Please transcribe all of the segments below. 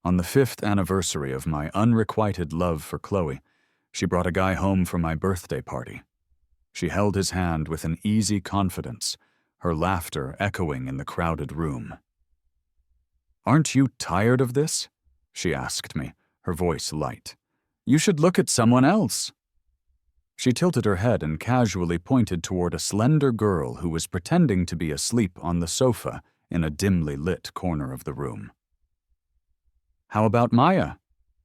On the 5th anniversary of my unrequited love for Chloe, she brought a guy home for my birthday party. She held his hand with an easy confidence, her laughter echoing in the crowded room. "Aren't you tired of this?" she asked me, her voice light. "You should look at someone else." She tilted her head and casually pointed toward a slender girl who was pretending to be asleep on the sofa in a dimly lit corner of the room. "How about Maya?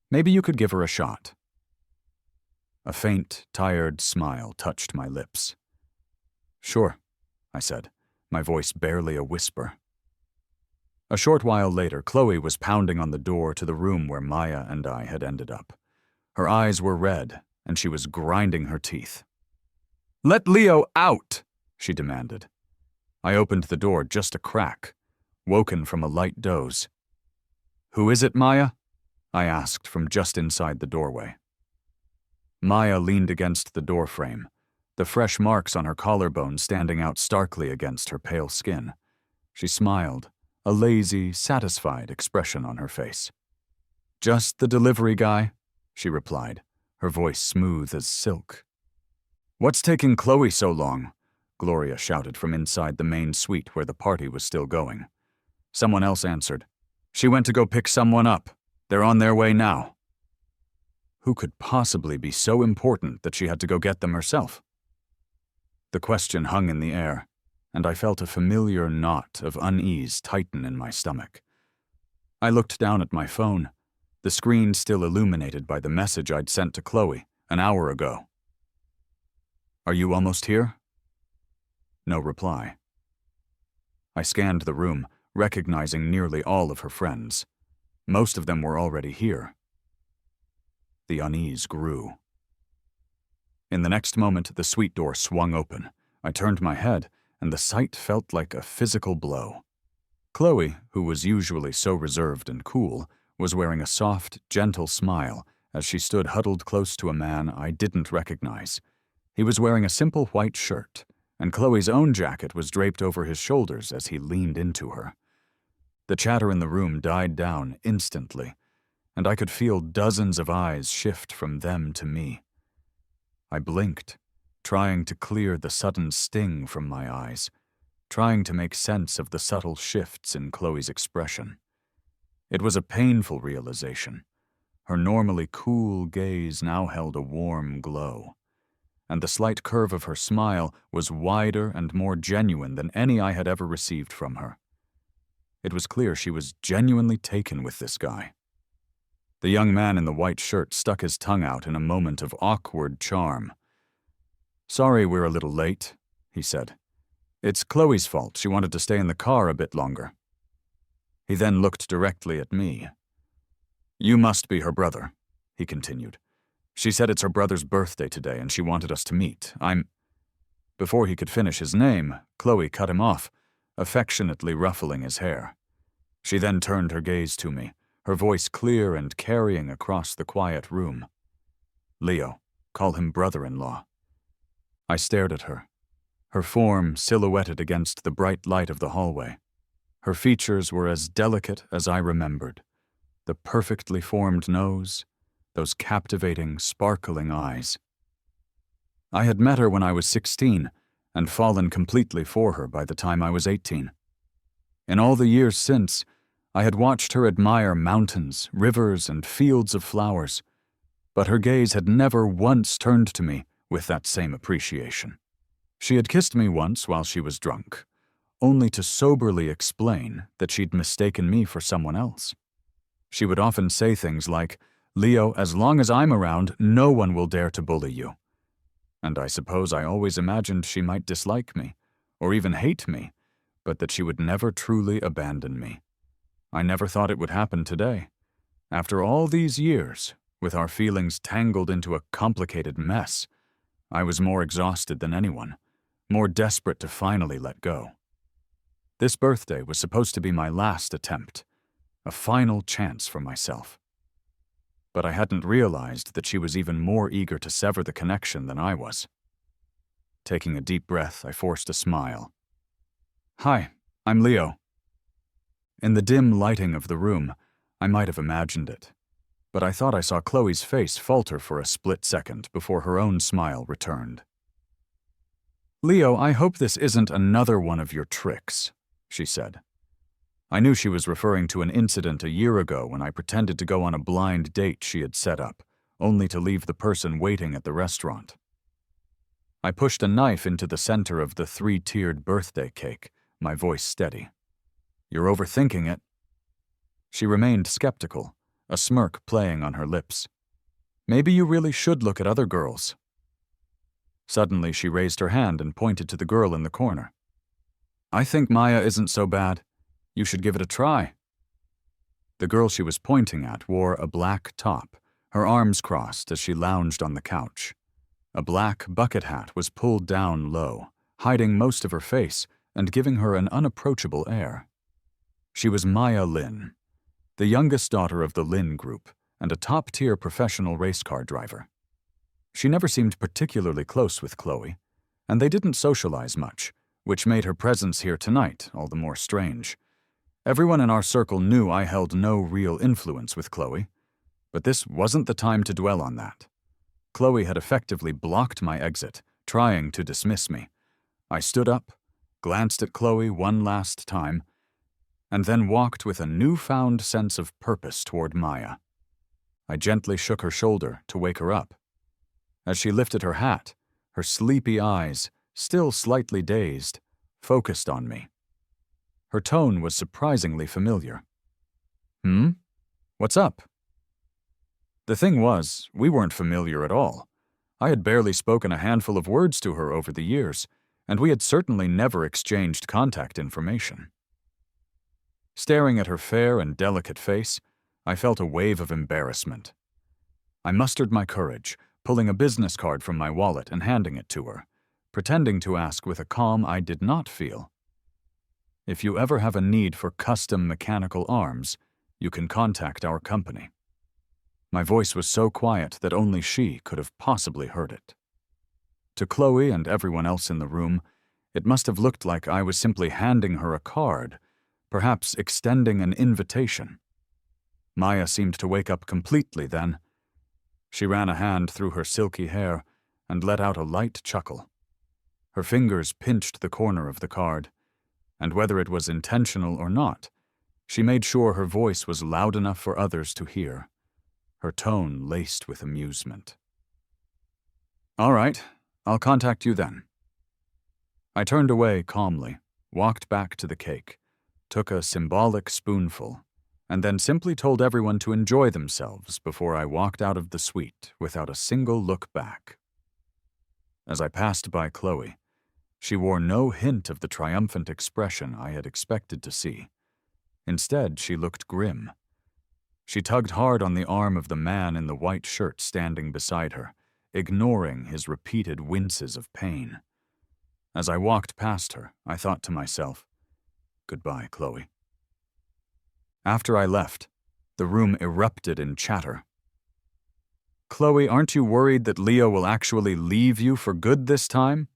Maybe you could give her a shot." A faint, tired smile touched my lips. "Sure," I said, my voice barely a whisper. A short while later, Chloe was pounding on the door to the room where Maya and I had ended up. Her eyes were red, and she was grinding her teeth. "Let Leo out!" she demanded. I opened the door just a crack, woken from a light doze. "Who is it, Maya?" I asked from just inside the doorway. Maya leaned against the doorframe, the fresh marks on her collarbone standing out starkly against her pale skin. She smiled, a lazy, satisfied expression on her face. "Just the delivery guy," she replied, her voice smooth as silk. "What's taking Chloe so long?" Gloria shouted from inside the main suite where the party was still going. Someone else answered. "She went to go pick someone up. They're on their way now." Who could possibly be so important that she had to go get them herself? The question hung in the air, and I felt a familiar knot of unease tighten in my stomach. I looked down at my phone, the screen still illuminated by the message I'd sent to Chloe an hour ago. "Are you almost here?" No reply. I scanned the room, recognizing nearly all of her friends. Most of them were already here. The unease grew. In the next moment, the suite door swung open. I turned my head, and the sight felt like a physical blow. Chloe, who was usually so reserved and cool, was wearing a soft, gentle smile as she stood huddled close to a man I didn't recognize. He was wearing a simple white shirt, and Chloe's own jacket was draped over his shoulders as he leaned into her. The chatter in the room died down instantly, and I could feel dozens of eyes shift from them to me. I blinked, trying to clear the sudden sting from my eyes, trying to make sense of the subtle shifts in Chloe's expression. It was a painful realization. Her normally cool gaze now held a warm glow, and the slight curve of her smile was wider and more genuine than any I had ever received from her. It was clear she was genuinely taken with this guy. The young man in the white shirt stuck his tongue out in a moment of awkward charm. "Sorry we're a little late," he said. "It's Chloe's fault. She wanted to stay in the car a bit longer." He then looked directly at me. "You must be her brother," he continued. "She said it's her brother's birthday today and she wanted us to meet. Before he could finish his name, Chloe cut him off, affectionately ruffling his hair. She then turned her gaze to me, her voice clear and carrying across the quiet room. "Leo, call him brother-in-law." I stared at her, her form silhouetted against the bright light of the hallway. Her features were as delicate as I remembered. The perfectly formed nose, those captivating, sparkling eyes. I had met her when I was 16 and fallen completely for her by the time I was 18. In all the years since, I had watched her admire mountains, rivers, and fields of flowers, but her gaze had never once turned to me with that same appreciation. She had kissed me once while she was drunk, only to soberly explain that she'd mistaken me for someone else. She would often say things like, "Leo, as long as I'm around, no one will dare to bully you." And I suppose I always imagined she might dislike me, or even hate me, but that she would never truly abandon me. I never thought it would happen today. After all these years, with our feelings tangled into a complicated mess, I was more exhausted than anyone, more desperate to finally let go. This birthday was supposed to be my last attempt, a final chance for myself. But I hadn't realized that she was even more eager to sever the connection than I was. Taking a deep breath, I forced a smile. "Hi, I'm Leo." In the dim lighting of the room, I might have imagined it, but I thought I saw Chloe's face falter for a split second before her own smile returned. "Leo, I hope this isn't another one of your tricks," she said. I knew she was referring to an incident a year ago when I pretended to go on a blind date she had set up, only to leave the person waiting at the restaurant. I pushed a knife into the center of the 3-tiered birthday cake, my voice steady. "You're overthinking it." She remained skeptical, a smirk playing on her lips. "Maybe you really should look at other girls." Suddenly, she raised her hand and pointed to the girl in the corner. "I think Maya isn't so bad. You should give it a try." The girl she was pointing at wore a black top, her arms crossed as she lounged on the couch. A black bucket hat was pulled down low, hiding most of her face and giving her an unapproachable air. She was Maya Lin, the youngest daughter of the Lin Group and a top-tier professional race car driver. She never seemed particularly close with Chloe, and they didn't socialize much, which made her presence here tonight all the more strange. Everyone in our circle knew I held no real influence with Chloe, but this wasn't the time to dwell on that. Chloe had effectively blocked my exit, trying to dismiss me. I stood up, glanced at Chloe one last time, and then walked with a newfound sense of purpose toward Maya. I gently shook her shoulder to wake her up. As she lifted her hat, her sleepy eyes, still slightly dazed, focused on me. Her tone was surprisingly familiar. What's up?" The thing was, we weren't familiar at all. I had barely spoken a handful of words to her over the years, and we had certainly never exchanged contact information. Staring at her fair and delicate face, I felt a wave of embarrassment. I mustered my courage, pulling a business card from my wallet and handing it to her, pretending to ask with a calm I did not feel. "If you ever have a need for custom mechanical arms, you can contact our company." My voice was so quiet that only she could have possibly heard it. To Chloe and everyone else in the room, it must have looked like I was simply handing her a card, perhaps extending an invitation. Maya seemed to wake up completely then. She ran a hand through her silky hair and let out a light chuckle. Her fingers pinched the corner of the card, and whether it was intentional or not, she made sure her voice was loud enough for others to hear, her tone laced with amusement. "All right, I'll contact you then." I turned away calmly, walked back to the cake, took a symbolic spoonful, and then simply told everyone to enjoy themselves before I walked out of the suite without a single look back. As I passed by Chloe, she wore no hint of the triumphant expression I had expected to see. Instead, she looked grim. She tugged hard on the arm of the man in the white shirt standing beside her, ignoring his repeated winces of pain. As I walked past her, I thought to myself, "Goodbye, Chloe." After I left, the room erupted in chatter. "Chloe, aren't you worried that Leo will actually leave you for good this time?"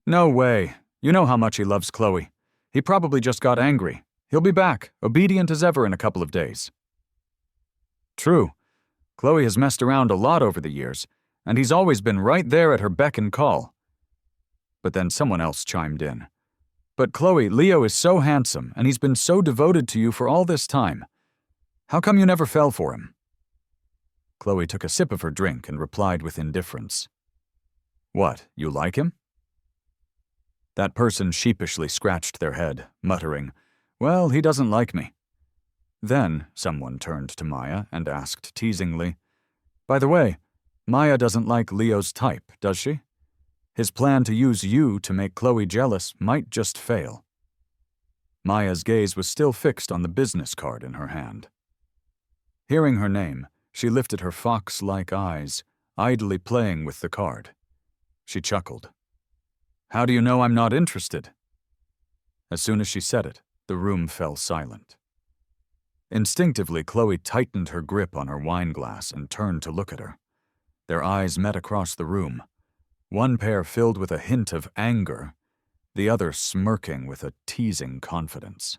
"No way. You know how much he loves Chloe. He probably just got angry. He'll be back, obedient as ever in a couple of days." "True. Chloe has messed around a lot over the years, and he's always been right there at her beck and call." But then someone else chimed in. "But Chloe, Leo is so handsome, and he's been so devoted to you for all this time. How come you never fell for him?" Chloe took a sip of her drink and replied with indifference. "What, you like him?" That person sheepishly scratched their head, muttering, "Well, he doesn't like me." Then someone turned to Maya and asked teasingly, "By the way, Maya doesn't like Leo's type, does she? His plan to use you to make Chloe jealous might just fail." Maya's gaze was still fixed on the business card in her hand. Hearing her name, she lifted her fox-like eyes, idly playing with the card. She chuckled. "How do you know I'm not interested?" As soon as she said it, the room fell silent. Instinctively, Chloe tightened her grip on her wine glass and turned to look at her. Their eyes met across the room, one pair filled with a hint of anger, the other smirking with a teasing confidence.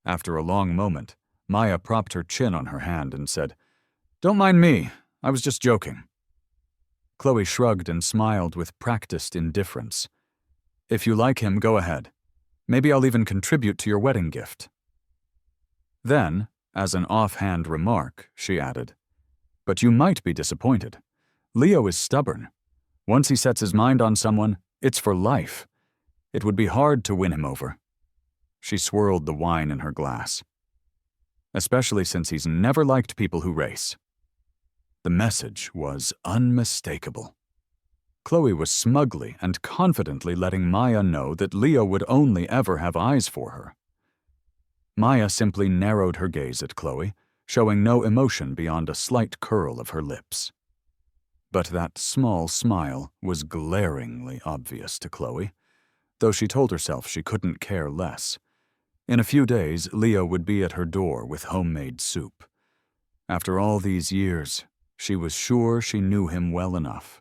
After a long moment, Maya propped her chin on her hand and said, "Don't mind me. I was just joking." Chloe shrugged and smiled with practiced indifference. "If you like him, go ahead. Maybe I'll even contribute to your wedding gift." Then, as an offhand remark, she added, "But you might be disappointed. Leo is stubborn. Once he sets his mind on someone, it's for life. It would be hard to win him over." She swirled the wine in her glass. "Especially since he's never liked people who race." The message was unmistakable. Chloe was smugly and confidently letting Maya know that Leo would only ever have eyes for her. Maya simply narrowed her gaze at Chloe, showing no emotion beyond a slight curl of her lips. But that small smile was glaringly obvious to Chloe, though she told herself she couldn't care less. In a few days, Leo would be at her door with homemade soup. After all these years, she was sure she knew him well enough.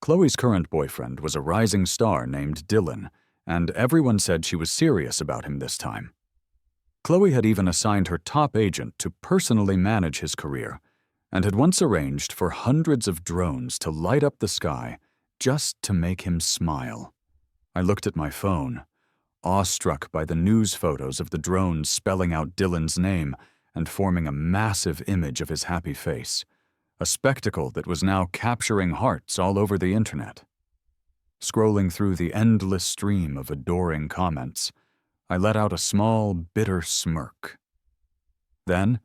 Chloe's current boyfriend was a rising star named Dylan, and everyone said she was serious about him this time. Chloe had even assigned her top agent to personally manage his career, and had once arranged for hundreds of drones to light up the sky just to make him smile. I looked at my phone, awestruck by the news photos of the drones spelling out Dylan's name and forming a massive image of his happy face, a spectacle that was now capturing hearts all over the internet. Scrolling through the endless stream of adoring comments, I let out a small, bitter smirk. Then,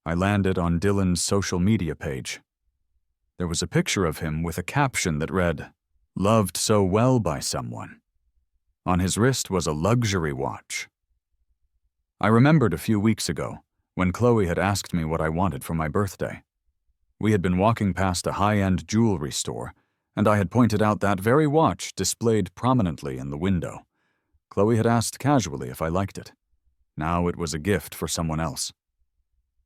I landed on Dylan's social media page. There was a picture of him with a caption that read, "Loved so well by someone." On his wrist was a luxury watch. I remembered a few weeks ago, when Chloe had asked me what I wanted for my birthday. We had been walking past a high-end jewelry store, and I had pointed out that very watch displayed prominently in the window. Chloe had asked casually if I liked it. Now it was a gift for someone else.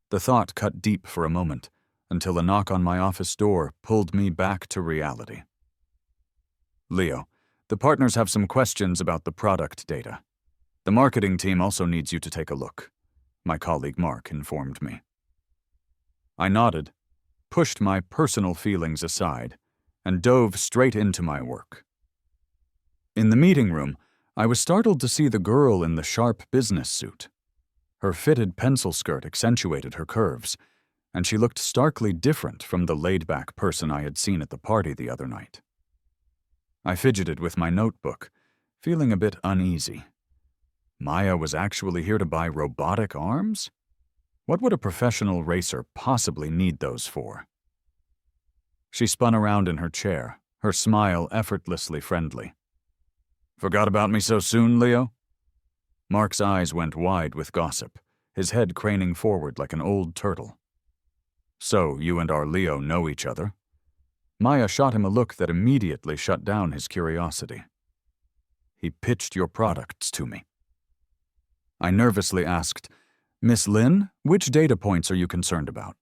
The thought cut deep for a moment, until a knock on my office door pulled me back to reality. "Leo, the partners have some questions about the product data. The marketing team also needs you to take a look," my colleague Mark informed me. I nodded, pushed my personal feelings aside, and dove straight into my work. In the meeting room, I was startled to see the girl in the sharp business suit. Her fitted pencil skirt accentuated her curves, and she looked starkly different from the laid-back person I had seen at the party the other night. I fidgeted with my notebook, feeling a bit uneasy. Maya was actually here to buy robotic arms? What would a professional racer possibly need those for? She spun around in her chair, her smile effortlessly friendly. "Forgot about me so soon, Leo?" Mark's eyes went wide with gossip, his head craning forward like an old turtle. "So you and our Leo know each other?" Maya shot him a look that immediately shut down his curiosity. "He pitched your products to me." I nervously asked, "Miss Lynn, which data points are you concerned about?"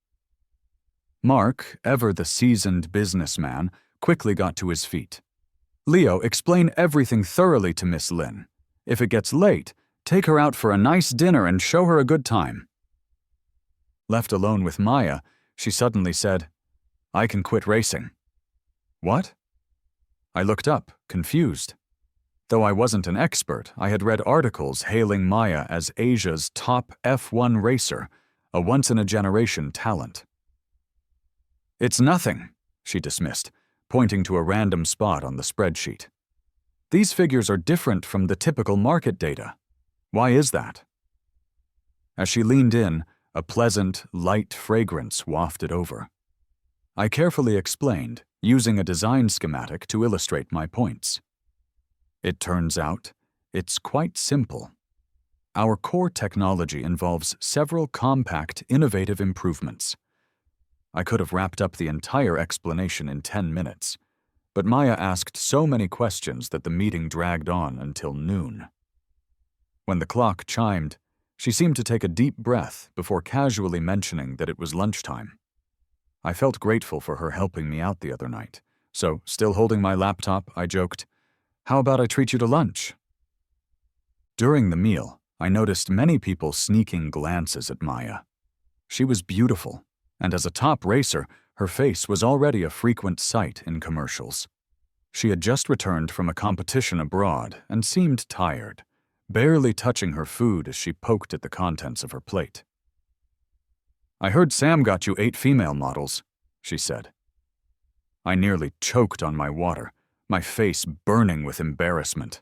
Mark, ever the seasoned businessman, quickly got to his feet. "Leo, explain everything thoroughly to Miss Lynn. If it gets late, take her out for a nice dinner and show her a good time." Left alone with Maya, she suddenly said, "I can quit racing." "What?" I looked up, confused. Though I wasn't an expert, I had read articles hailing Maya as Asia's top F1 racer, a once-in-a-generation talent. "It's nothing," she dismissed, pointing to a random spot on the spreadsheet. "These figures are different from the typical market data. Why is that?" As she leaned in, a pleasant, light fragrance wafted over. I carefully explained, using a design schematic to illustrate my points. It turns out, it's quite simple. Our core technology involves several compact, innovative improvements. I could have wrapped up the entire explanation in 10 minutes, but Maya asked so many questions that the meeting dragged on until noon. When the clock chimed, she seemed to take a deep breath before casually mentioning that it was lunchtime. I felt grateful for her helping me out the other night, so, still holding my laptop, I joked, "How about I treat you to lunch?" During the meal, I noticed many people sneaking glances at Maya. She was beautiful, and as a top racer, her face was already a frequent sight in commercials. She had just returned from a competition abroad and seemed tired, barely touching her food as she poked at the contents of her plate. "I heard Sam got you 8 female models," she said. I nearly choked on my water, my face burning with embarrassment.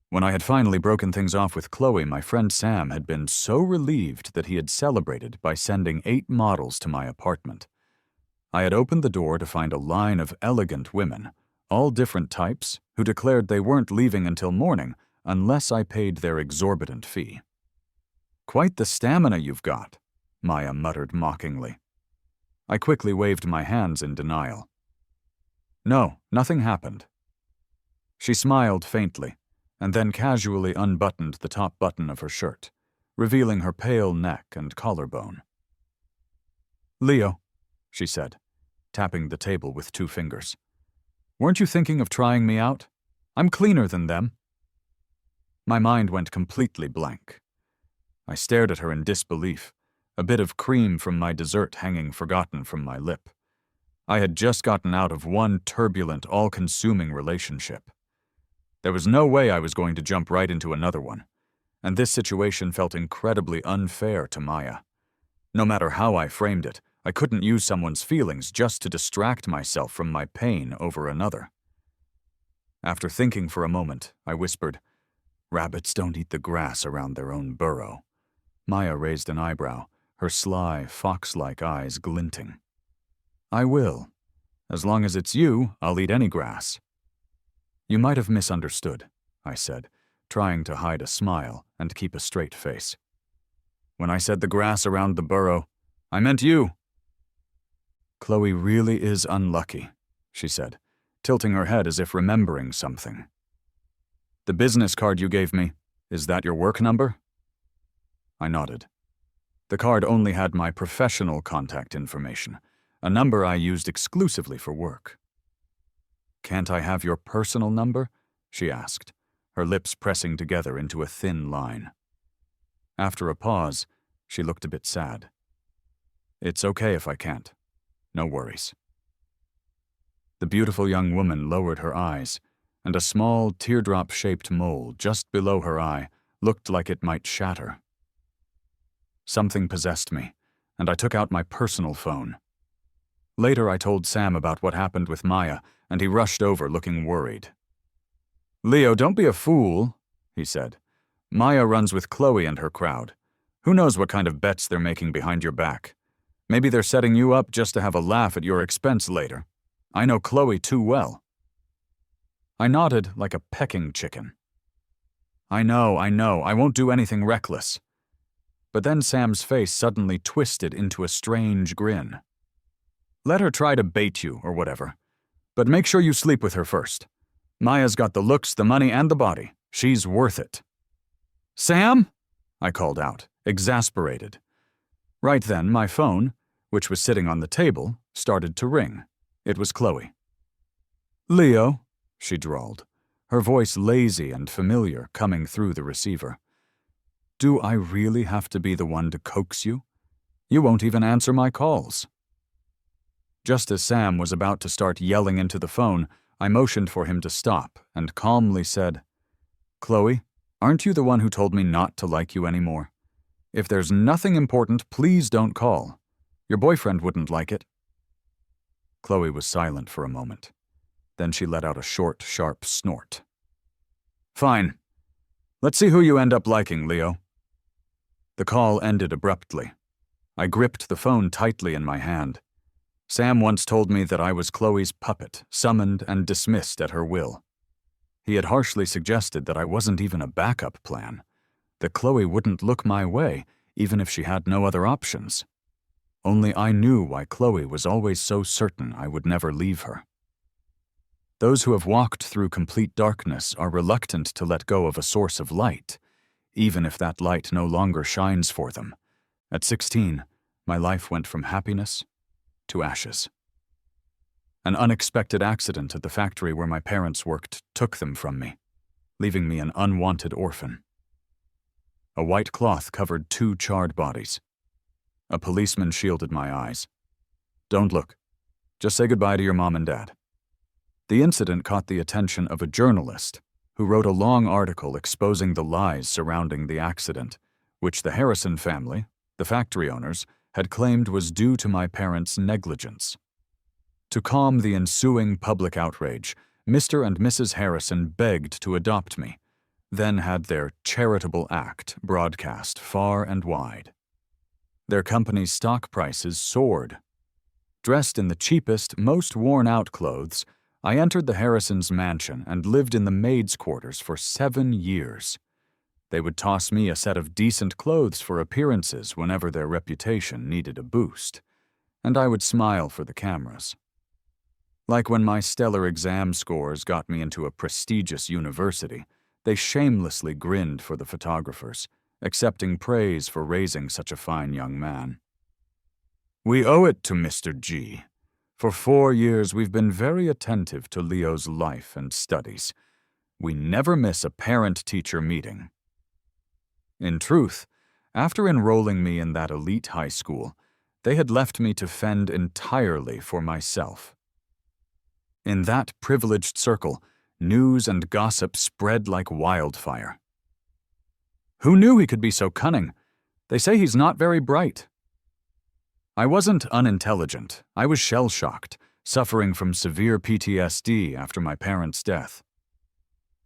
When I had finally broken things off with Chloe, my friend Sam had been so relieved that he had celebrated by sending 8 models to my apartment. I had opened the door to find a line of elegant women, all different types, who declared they weren't leaving until morning unless I paid their exorbitant fee. "Quite the stamina you've got," Maya muttered mockingly. I quickly waved my hands in denial. "No, nothing happened." She smiled faintly, and then casually unbuttoned the top button of her shirt, revealing her pale neck and collarbone. "Leo," she said, tapping the table with 2 fingers. "Weren't you thinking of trying me out? I'm cleaner than them." My mind went completely blank. I stared at her in disbelief, a bit of cream from my dessert hanging forgotten from my lip. I had just gotten out of one turbulent, all-consuming relationship. There was no way I was going to jump right into another one, and this situation felt incredibly unfair to Maya. No matter how I framed it, I couldn't use someone's feelings just to distract myself from my pain over another. After thinking for a moment, I whispered, "Rabbits don't eat the grass around their own burrow." Maya raised an eyebrow, her sly, fox-like eyes glinting. "I will. As long as it's you, I'll eat any grass." "You might have misunderstood," I said, trying to hide a smile and keep a straight face. "When I said the grass around the burrow, I meant you." "Chloe really is unlucky," she said, tilting her head as if remembering something. "The business card you gave me, is that your work number?" I nodded. The card only had my professional contact information, a number I used exclusively for work. "Can't I have your personal number?" she asked, her lips pressing together into a thin line. After a pause, she looked a bit sad. "It's okay if I can't. No worries." The beautiful young woman lowered her eyes, and a small teardrop-shaped mole just below her eye looked like it might shatter. Something possessed me, and I took out my personal phone. Later, I told Sam about what happened with Maya, and he rushed over looking worried. "Leo, don't be a fool," he said. "Maya runs with Chloe and her crowd. Who knows what kind of bets they're making behind your back? Maybe they're setting you up just to have a laugh at your expense later. I know Chloe too well." I nodded like a pecking chicken. I know, I won't do anything reckless." But then Sam's face suddenly twisted into a strange grin. "Let her try to bait you or whatever. But make sure you sleep with her first. Maya's got the looks, the money, and the body. She's worth it." "Sam?" I called out, exasperated. Right then, my phone, which was sitting on the table, started to ring. It was Chloe. "Leo," she drawled, her voice lazy and familiar coming through the receiver. "Do I really have to be the one to coax you? You won't even answer my calls." Just as Sam was about to start yelling into the phone, I motioned for him to stop and calmly said, "Chloe, aren't you the one who told me not to like you anymore? If there's nothing important, please don't call. Your boyfriend wouldn't like it." Chloe was silent for a moment. Then she let out a short, sharp snort. "Fine. Let's see who you end up liking, Leo." The call ended abruptly. I gripped the phone tightly in my hand. Sam once told me that I was Chloe's puppet, summoned and dismissed at her will. He had harshly suggested that I wasn't even a backup plan, that Chloe wouldn't look my way, even if she had no other options. Only I knew why Chloe was always so certain I would never leave her. Those who have walked through complete darkness are reluctant to let go of a source of light, even if that light no longer shines for them. At 16, my life went from happiness to ashes. An unexpected accident at the factory where my parents worked took them from me, leaving me an unwanted orphan. A white cloth covered 2 charred bodies. A policeman shielded my eyes. "Don't look. Just say goodbye to your mom and dad." The incident caught the attention of a journalist who wrote a long article exposing the lies surrounding the accident, which the Harrison family, the factory owners, had claimed was due to my parents' negligence. To calm the ensuing public outrage, Mr. and Mrs. Harrison begged to adopt me, then had their charitable act broadcast far and wide. Their company's stock prices soared. Dressed in the cheapest, most worn-out clothes, I entered the Harrisons' mansion and lived in the maids' quarters for 7 years. They would toss me a set of decent clothes for appearances whenever their reputation needed a boost, and I would smile for the cameras. Like when my stellar exam scores got me into a prestigious university, they shamelessly grinned for the photographers, accepting praise for raising such a fine young man. "We owe it to Mr. G. For 4 years we've been very attentive to Leo's life and studies. We never miss a parent-teacher meeting." In truth, after enrolling me in that elite high school, they had left me to fend entirely for myself. In that privileged circle, news and gossip spread like wildfire. "Who knew he could be so cunning? They say he's not very bright." I wasn't unintelligent. I was shell-shocked, suffering from severe PTSD after my parents' death.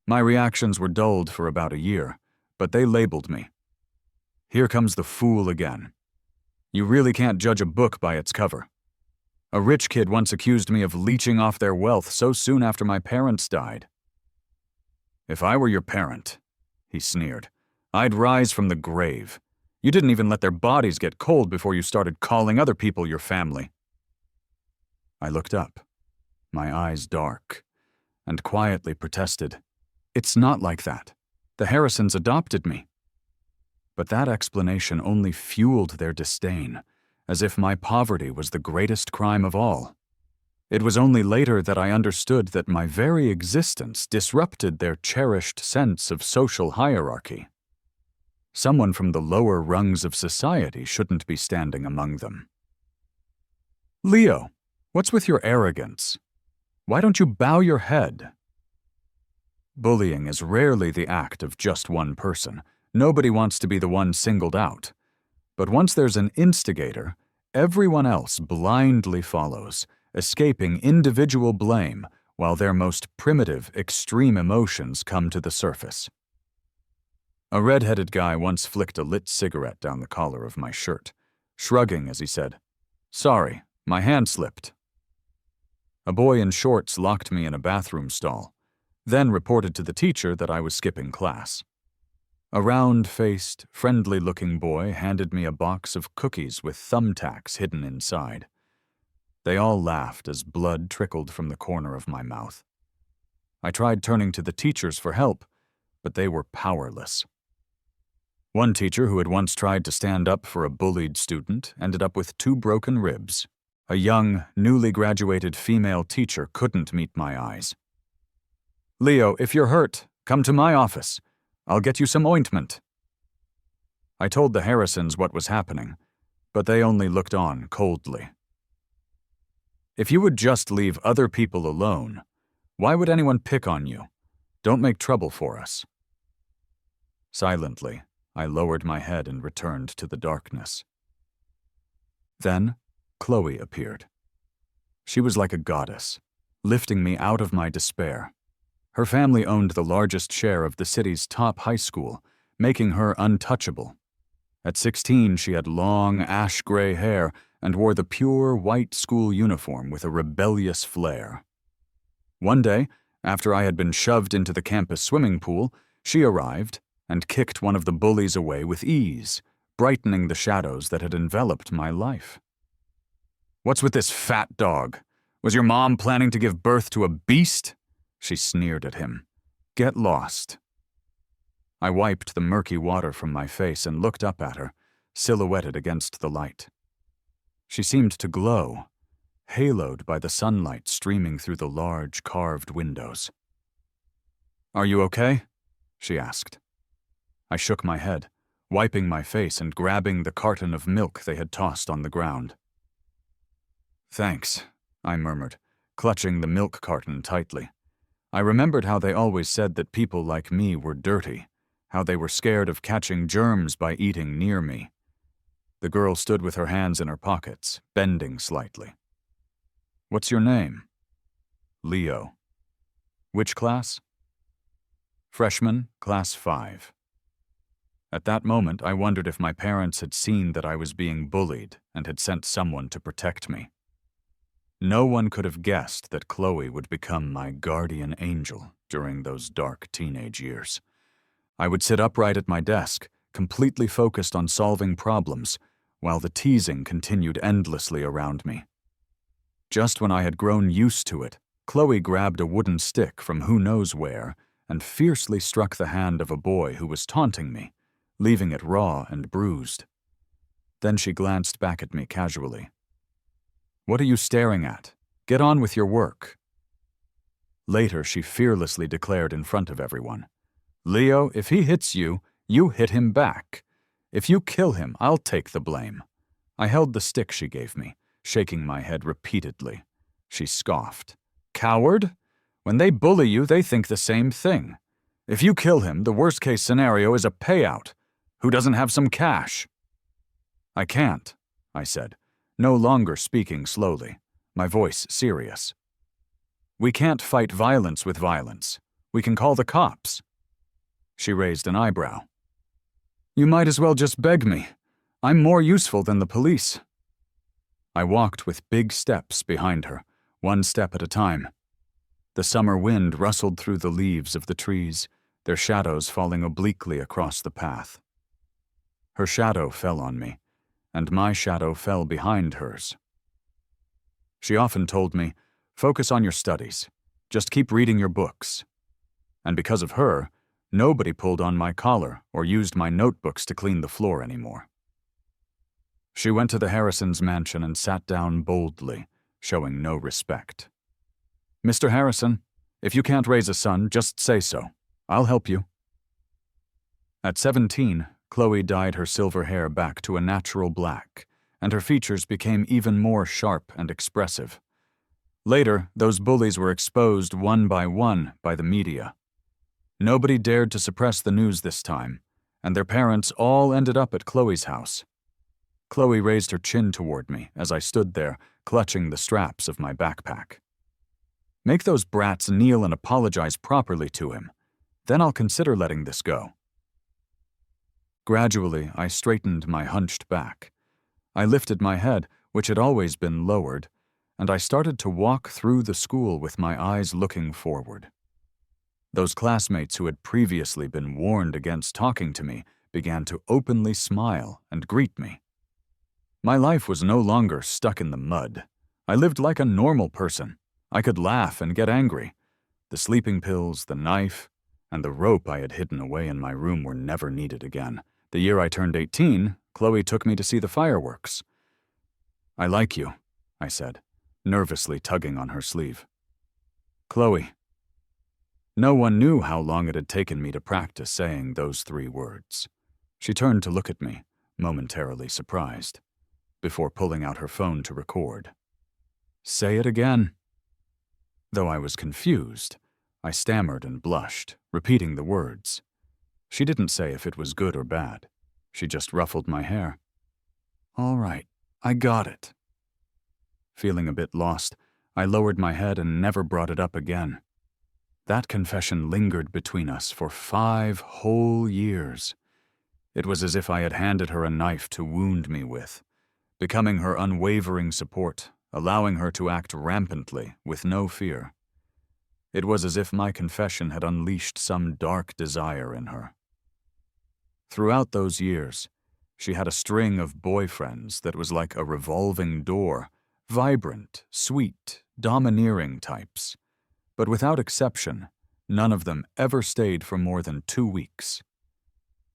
My reactions were dulled for about a year, but they labeled me. "Here comes the fool again. You really can't judge a book by its cover. A rich kid once accused me of leeching off their wealth so soon after my parents died." "If I were your parent," he sneered, "I'd rise from the grave. You didn't even let their bodies get cold before you started calling other people your family." I looked up, my eyes dark, and quietly protested, "It's not like that. The Harrisons adopted me." But that explanation only fueled their disdain, as if my poverty was the greatest crime of all. It was only later that I understood that my very existence disrupted their cherished sense of social hierarchy. Someone from the lower rungs of society shouldn't be standing among them. "Leo, what's with your arrogance? Why don't you bow your head?" Bullying is rarely the act of just one person. Nobody wants to be the one singled out. But once there's an instigator, everyone else blindly follows, escaping individual blame while their most primitive, extreme emotions come to the surface. A red-headed guy once flicked a lit cigarette down the collar of my shirt, shrugging as he said, "Sorry, my hand slipped." A boy in shorts locked me in a bathroom stall, then reported to the teacher that I was skipping class. A round-faced, friendly-looking boy handed me a box of cookies with thumbtacks hidden inside. They all laughed as blood trickled from the corner of my mouth. I tried turning to the teachers for help, but they were powerless. One teacher who had once tried to stand up for a bullied student ended up with 2 broken ribs. A young, newly graduated female teacher couldn't meet my eyes. "Leo, if you're hurt, come to my office. I'll get you some ointment." I told the Harrisons what was happening, but they only looked on coldly. "If you would just leave other people alone, why would anyone pick on you? Don't make trouble for us." Silently, I lowered my head and returned to the darkness. Then, Chloe appeared. She was like a goddess, lifting me out of my despair. Her family owned the largest share of the city's top high school, making her untouchable. At 16, she had long, ash-gray hair and wore the pure white school uniform with a rebellious flair. One day, after I had been shoved into the campus swimming pool, she arrived and kicked one of the bullies away with ease, brightening the shadows that had enveloped my life. "What's with this fat dog? Was your mom planning to give birth to a beast?" She sneered at him. "Get lost." I wiped the murky water from my face and looked up at her, silhouetted against the light. She seemed to glow, haloed by the sunlight streaming through the large, carved windows. "Are you okay?" she asked. I shook my head, wiping my face and grabbing the carton of milk they had tossed on the ground. "Thanks," I murmured, clutching the milk carton tightly. I remembered how they always said that people like me were dirty, how they were scared of catching germs by eating near me. The girl stood with her hands in her pockets, bending slightly. "What's your name?" "Leo." "Which class?" "Freshman, class 5. At that moment, I wondered if my parents had seen that I was being bullied and had sent someone to protect me. No one could have guessed that Chloe would become my guardian angel during those dark teenage years. I would sit upright at my desk, completely focused on solving problems, while the teasing continued endlessly around me. Just when I had grown used to it, Chloe grabbed a wooden stick from who knows where and fiercely struck the hand of a boy who was taunting me, leaving it raw and bruised. Then she glanced back at me casually. "What are you staring at? Get on with your work." Later, she fearlessly declared in front of everyone, "Leo, if he hits you, you hit him back. If you kill him, I'll take the blame." I held the stick she gave me, shaking my head repeatedly. She scoffed. "Coward? When they bully you, they think the same thing. If you kill him, the worst-case scenario is a payout. Who doesn't have some cash?" "I can't," I said, no longer speaking slowly, my voice serious. "We can't fight violence with violence. We can call the cops." She raised an eyebrow. "You might as well just beg me. I'm more useful than the police." I walked with big steps behind her, one step at a time. The summer wind rustled through the leaves of the trees, their shadows falling obliquely across the path. Her shadow fell on me, and my shadow fell behind hers. She often told me, "Focus on your studies. Just keep reading your books." And because of her, nobody pulled on my collar or used my notebooks to clean the floor anymore. She went to the Harrisons' mansion and sat down boldly, showing no respect. "Mr. Harrison, if you can't raise a son, just say so. I'll help you." At 17, Chloe dyed her silver hair back to a natural black, and her features became even more sharp and expressive. Later, those bullies were exposed one by the media. Nobody dared to suppress the news this time, and their parents all ended up at Chloe's house. Chloe raised her chin toward me as I stood there, clutching the straps of my backpack. "Make those brats kneel and apologize properly to him. Then I'll consider letting this go." Gradually, I straightened my hunched back. I lifted my head, which had always been lowered, and I started to walk through the school with my eyes looking forward. Those classmates who had previously been warned against talking to me began to openly smile and greet me. My life was no longer stuck in the mud. I lived like a normal person. I could laugh and get angry. The sleeping pills, the knife, and the rope I had hidden away in my room were never needed again. The year I turned 18, Chloe took me to see the fireworks. "I like you," I said, nervously tugging on her sleeve. "Chloe." No one knew how long it had taken me to practice saying those 3 words. She turned to look at me, momentarily surprised, before pulling out her phone to record. "Say it again." Though I was confused, I stammered and blushed, repeating the words. She didn't say if it was good or bad. She just ruffled my hair. "All right, I got it." Feeling a bit lost, I lowered my head and never brought it up again. That confession lingered between us for 5 whole years. It was as if I had handed her a knife to wound me with, becoming her unwavering support, allowing her to act rampantly with no fear. It was as if my confession had unleashed some dark desire in her. Throughout those years, she had a string of boyfriends that was like a revolving door, vibrant, sweet, domineering types. But without exception, none of them ever stayed for more than 2 weeks.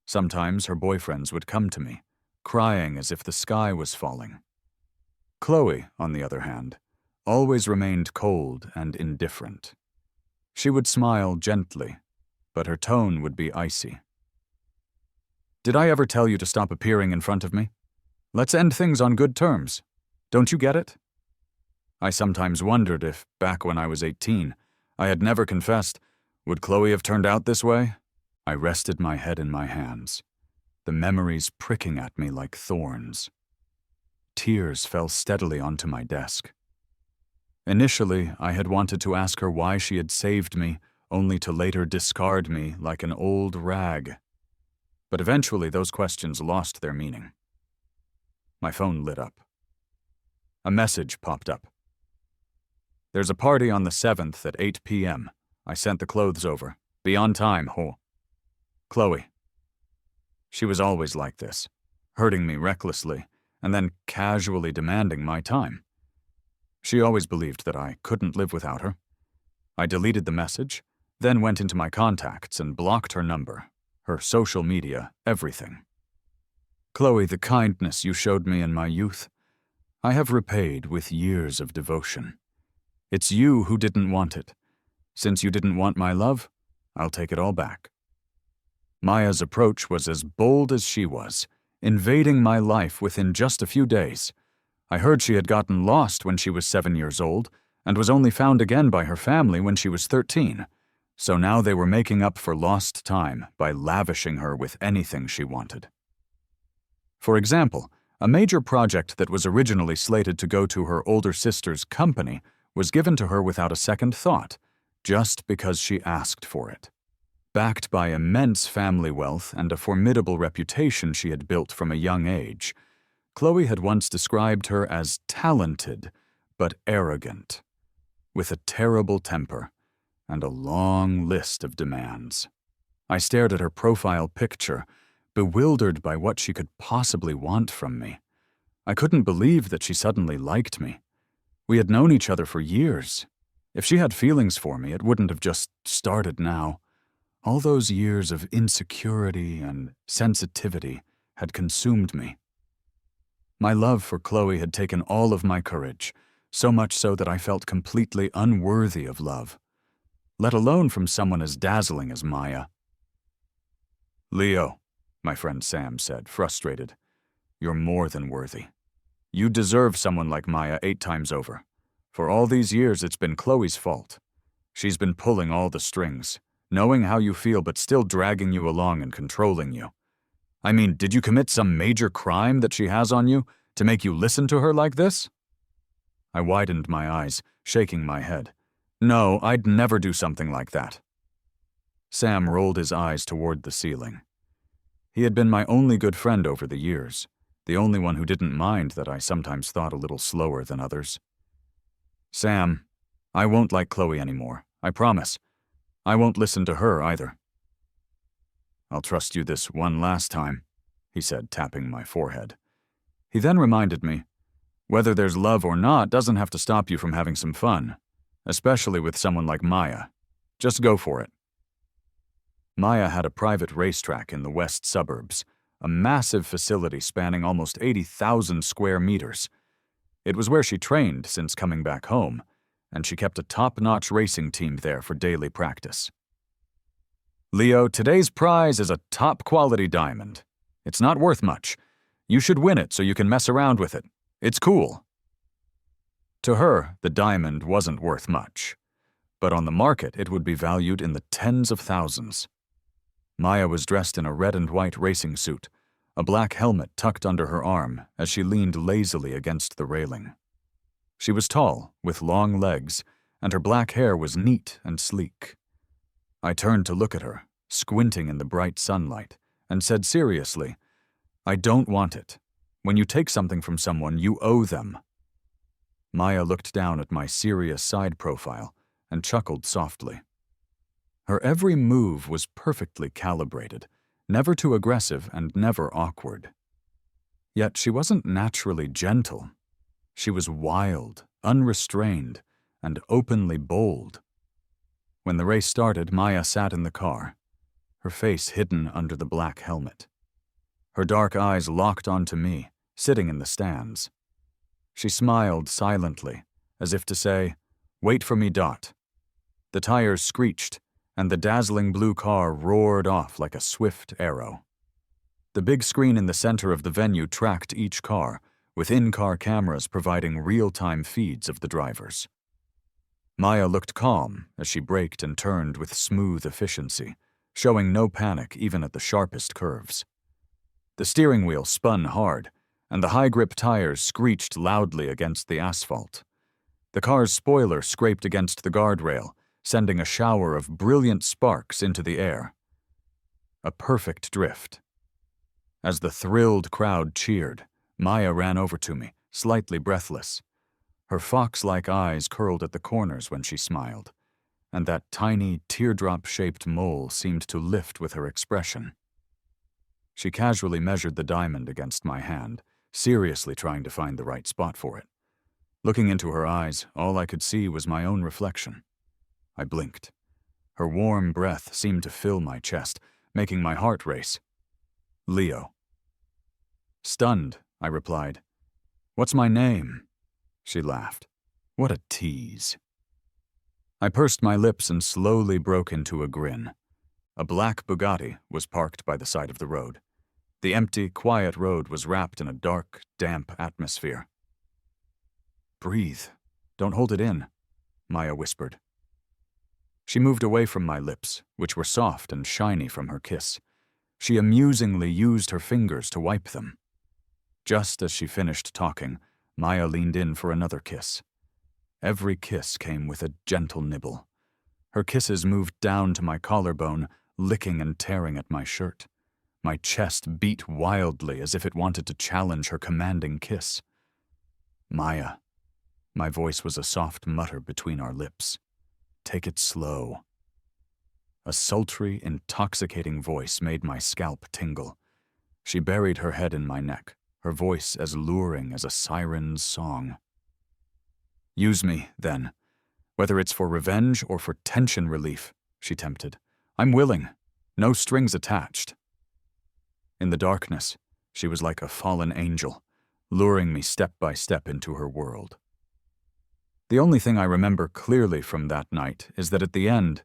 Sometimes her boyfriends would come to me, crying as if the sky was falling. Chloe, on the other hand, always remained cold and indifferent. She would smile gently, but her tone would be icy. Did I ever tell you to stop appearing in front of me? Let's end things on good terms. Don't you get it? I sometimes wondered if, back when I was 18, I had never confessed, would Chloe have turned out this way? I rested my head in my hands, the memories pricking at me like thorns. Tears fell steadily onto my desk. Initially, I had wanted to ask her why she had saved me, only to later discard me like an old rag. But eventually those questions lost their meaning. My phone lit up. A message popped up. There's a party on the 7th at 8 p.m. I sent the clothes over. Be on time, ho. Chloe. She was always like this, hurting me recklessly, and then casually demanding my time. She always believed that I couldn't live without her. I deleted the message, then went into my contacts and blocked her number, her social media, everything. Chloe, the kindness you showed me in my youth, I have repaid with years of devotion. It's you who didn't want it. Since you didn't want my love, I'll take it all back. Maya's approach was as bold as she was, invading my life within just a few days. I heard she had gotten lost when she was 7 years old and was only found again by her family when she was 13. So now they were making up for lost time by lavishing her with anything she wanted. For example, a major project that was originally slated to go to her older sister's company was given to her without a second thought, just because she asked for it. Backed by immense family wealth and a formidable reputation she had built from a young age, Chloe had once described her as talented but arrogant, with a terrible temper and a long list of demands. I stared at her profile picture, bewildered by what she could possibly want from me. I couldn't believe that she suddenly liked me. We had known each other for years. If she had feelings for me, it wouldn't have just started now. All those years of insecurity and sensitivity had consumed me. My love for Chloe had taken all of my courage, so much so that I felt completely unworthy of love, let alone from someone as dazzling as Maya. Leo, my friend Sam said, frustrated, you're more than worthy. You deserve someone like Maya 8 times over. For all these years, it's been Chloe's fault. She's been pulling all the strings, knowing how you feel but still dragging you along and controlling you. I mean, did you commit some major crime that she has on you to make you listen to her like this? I widened my eyes, shaking my head. No, I'd never do something like that. Sam rolled his eyes toward the ceiling. He had been my only good friend over the years, the only one who didn't mind that I sometimes thought a little slower than others. Sam, I won't like Chloe anymore, I promise. I won't listen to her either. I'll trust you this one last time, he said, tapping my forehead. He then reminded me, whether there's love or not doesn't have to stop you from having some fun, especially with someone like Maya. Just go for it. Maya had a private racetrack in the west suburbs, a massive facility spanning almost 80,000 square meters. It was where she trained since coming back home, and she kept a top-notch racing team there for daily practice. Leo, today's prize is a top-quality diamond. It's not worth much. You should win it so you can mess around with it. It's cool. To her, the diamond wasn't worth much, but on the market it would be valued in the tens of thousands. Maya was dressed in a red and white racing suit, a black helmet tucked under her arm as she leaned lazily against the railing. She was tall, with long legs, and her black hair was neat and sleek. I turned to look at her, squinting in the bright sunlight, and said seriously, I don't want it. When you take something from someone, you owe them. Maya looked down at my serious side profile and chuckled softly. Her every move was perfectly calibrated, never too aggressive and never awkward. Yet she wasn't naturally gentle. She was wild, unrestrained, and openly bold. When the race started, Maya sat in the car, her face hidden under the black helmet. Her dark eyes locked onto me, sitting in the stands. She smiled silently, as if to say, "Wait for me, Dot." The tires screeched, and the dazzling blue car roared off like a swift arrow. The big screen in the center of the venue tracked each car, with in-car cameras providing real-time feeds of the drivers. Maya looked calm as she braked and turned with smooth efficiency, showing no panic even at the sharpest curves. The steering wheel spun hard, and the high-grip tires screeched loudly against the asphalt. The car's spoiler scraped against the guardrail, sending a shower of brilliant sparks into the air. A perfect drift. As the thrilled crowd cheered, Maya ran over to me, slightly breathless. Her fox-like eyes curled at the corners when she smiled, and that tiny, teardrop-shaped mole seemed to lift with her expression. She casually measured the diamond against my hand, seriously trying to find the right spot for it. Looking into her eyes, all I could see was my own reflection. I blinked. Her warm breath seemed to fill my chest, making my heart race. Leo. Stunned, I replied. What's my name? She laughed. What a tease. I pursed my lips and slowly broke into a grin. A black Bugatti was parked by the side of the road. The empty, quiet road was wrapped in a dark, damp atmosphere. Breathe. Don't hold it in, Maya whispered. She moved away from my lips, which were soft and shiny from her kiss. She amusingly used her fingers to wipe them. Just as she finished talking, Maya leaned in for another kiss. Every kiss came with a gentle nibble. Her kisses moved down to my collarbone, licking and tearing at my shirt. My chest beat wildly as if it wanted to challenge her commanding kiss. Maya. My voice was a soft mutter between our lips. Take it slow. A sultry, intoxicating voice made my scalp tingle. She buried her head in my neck, her voice as luring as a siren's song. Use me, then. Whether it's for revenge or for tension relief, she tempted. I'm willing. No strings attached. In the darkness, she was like a fallen angel, luring me step by step into her world. The only thing I remember clearly from that night is that at the end,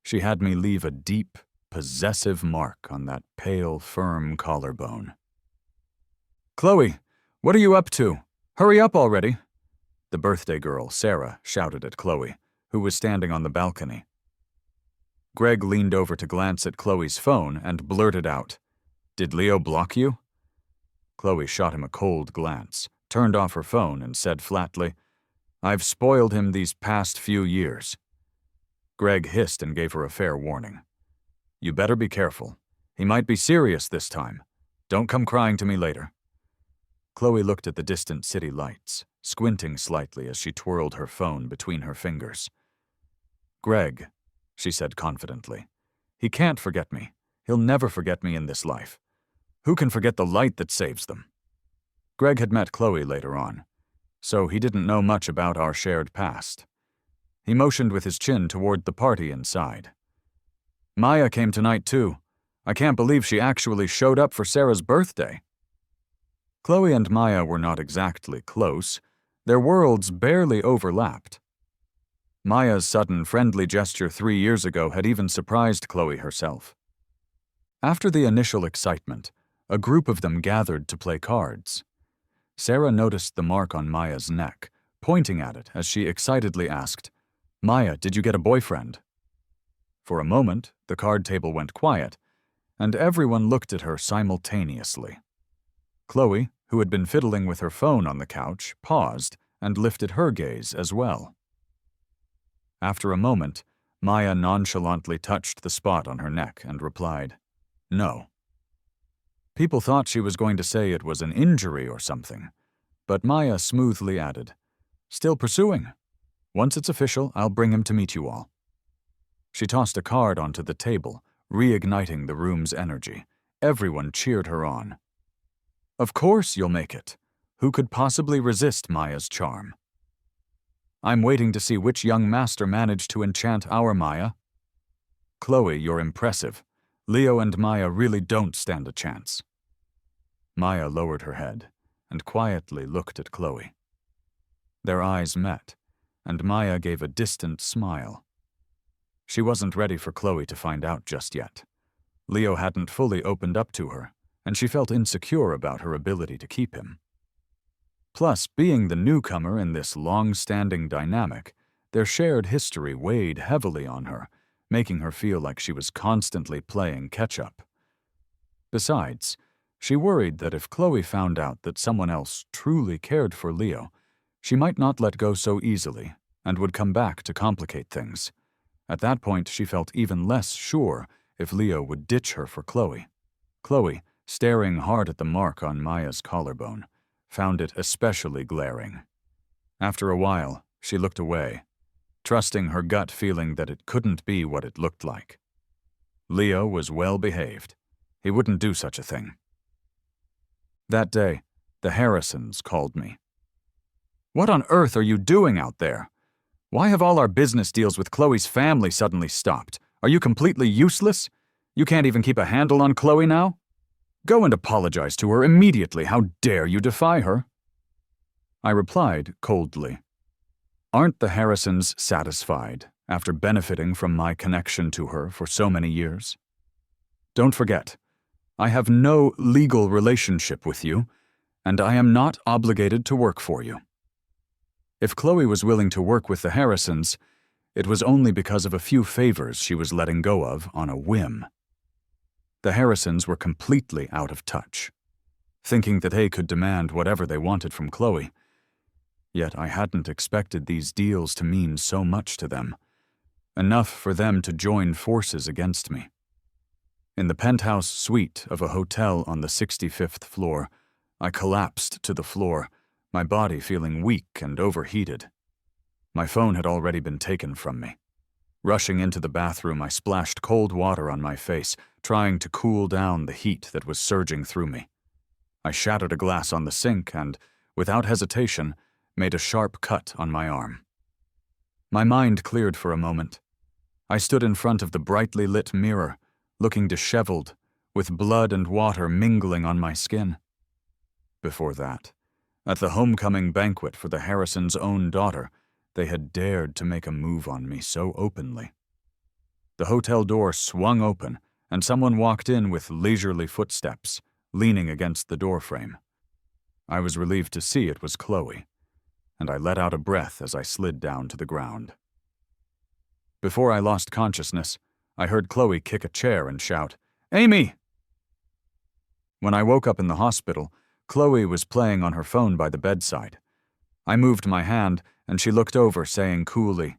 she had me leave a deep, possessive mark on that pale, firm collarbone. Chloe, what are you up to? Hurry up already! The birthday girl, Sarah, shouted at Chloe, who was standing on the balcony. Greg leaned over to glance at Chloe's phone and blurted out, Did Leo block you? Chloe shot him a cold glance, turned off her phone, and said flatly, I've spoiled him these past few years. Greg hissed and gave her a fair warning. You better be careful. He might be serious this time. Don't come crying to me later. Chloe looked at the distant city lights, squinting slightly as she twirled her phone between her fingers. Greg, she said confidently, he can't forget me. He'll never forget me in this life. Who can forget the light that saves them? Greg had met Chloe later on, so he didn't know much about our shared past. He motioned with his chin toward the party inside. Maya came tonight too. I can't believe she actually showed up for Sarah's birthday. Chloe and Maya were not exactly close. Their worlds barely overlapped. Maya's sudden friendly gesture 3 years ago had even surprised Chloe herself. After the initial excitement, a group of them gathered to play cards. Sarah noticed the mark on Maya's neck, pointing at it as she excitedly asked, Maya, did you get a boyfriend? For a moment, the card table went quiet, and everyone looked at her simultaneously. Chloe, who had been fiddling with her phone on the couch, paused and lifted her gaze as well. After a moment, Maya nonchalantly touched the spot on her neck and replied, No. People thought she was going to say it was an injury or something, but Maya smoothly added, Still pursuing. Once it's official, I'll bring him to meet you all. She tossed a card onto the table, reigniting the room's energy. Everyone cheered her on. Of course you'll make it. Who could possibly resist Maya's charm? I'm waiting to see which young master managed to enchant our Maya. Chloe, you're impressive. Leo and Maya really don't stand a chance. Maya lowered her head and quietly looked at Chloe. Their eyes met, and Maya gave a distant smile. She wasn't ready for Chloe to find out just yet. Leo hadn't fully opened up to her, and she felt insecure about her ability to keep him. Plus, being the newcomer in this long-standing dynamic, their shared history weighed heavily on her, making her feel like she was constantly playing catch-up. Besides, she worried that if Chloe found out that someone else truly cared for Leo, she might not let go so easily and would come back to complicate things. At that point, she felt even less sure if Leo would ditch her for Chloe. Chloe, staring hard at the mark on Maya's collarbone, found it especially glaring. After a while, she looked away, trusting her gut feeling that it couldn't be what it looked like. Leo was well behaved. He wouldn't do such a thing. That day, the Harrisons called me. "What on earth are you doing out there? Why have all our business deals with Chloe's family suddenly stopped? Are you completely useless? You can't even keep a handle on Chloe now? Go and apologize to her immediately. How dare you defy her?" I replied coldly. Aren't the Harrisons satisfied after benefiting from my connection to her for so many years? Don't forget, I have no legal relationship with you, and I am not obligated to work for you. If Chloe was willing to work with the Harrisons, it was only because of a few favors she was letting go of on a whim. The Harrisons were completely out of touch, thinking that they could demand whatever they wanted from Chloe. Yet I hadn't expected these deals to mean so much to them, enough for them to join forces against me. In the penthouse suite of a hotel on the 65th floor, I collapsed to the floor, my body feeling weak and overheated. My phone had already been taken from me. Rushing into the bathroom, I splashed cold water on my face, trying to cool down the heat that was surging through me. I shattered a glass on the sink and, without hesitation, made a sharp cut on my arm. My mind cleared for a moment. I stood in front of the brightly lit mirror, looking disheveled, with blood and water mingling on my skin. Before that, at the homecoming banquet for the Harrisons' own daughter, they had dared to make a move on me so openly. The hotel door swung open, and someone walked in with leisurely footsteps, leaning against the doorframe. I was relieved to see it was Chloe, and I let out a breath as I slid down to the ground. Before I lost consciousness, I heard Chloe kick a chair and shout, "Amy!" When I woke up in the hospital, Chloe was playing on her phone by the bedside. I moved my hand, and she looked over, saying coolly,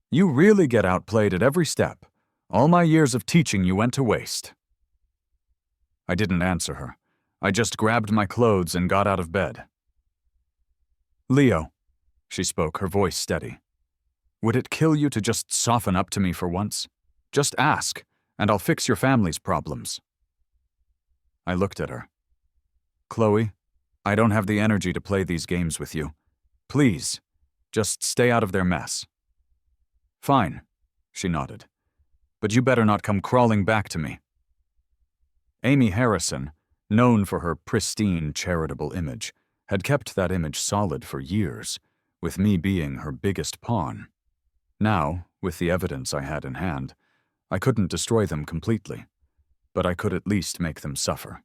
"You really get outplayed at every step. All my years of teaching you went to waste." I didn't answer her. I just grabbed my clothes and got out of bed. "Leo," she spoke, her voice steady. "Would it kill you to just soften up to me for once? Just ask, and I'll fix your family's problems." I looked at her. "Chloe, I don't have the energy to play these games with you. Please, just stay out of their mess." "Fine," she nodded. "But you better not come crawling back to me." Amy Harrison, known for her pristine, charitable image, had kept that image solid for years, with me being her biggest pawn. Now, with the evidence I had in hand, I couldn't destroy them completely, but I could at least make them suffer.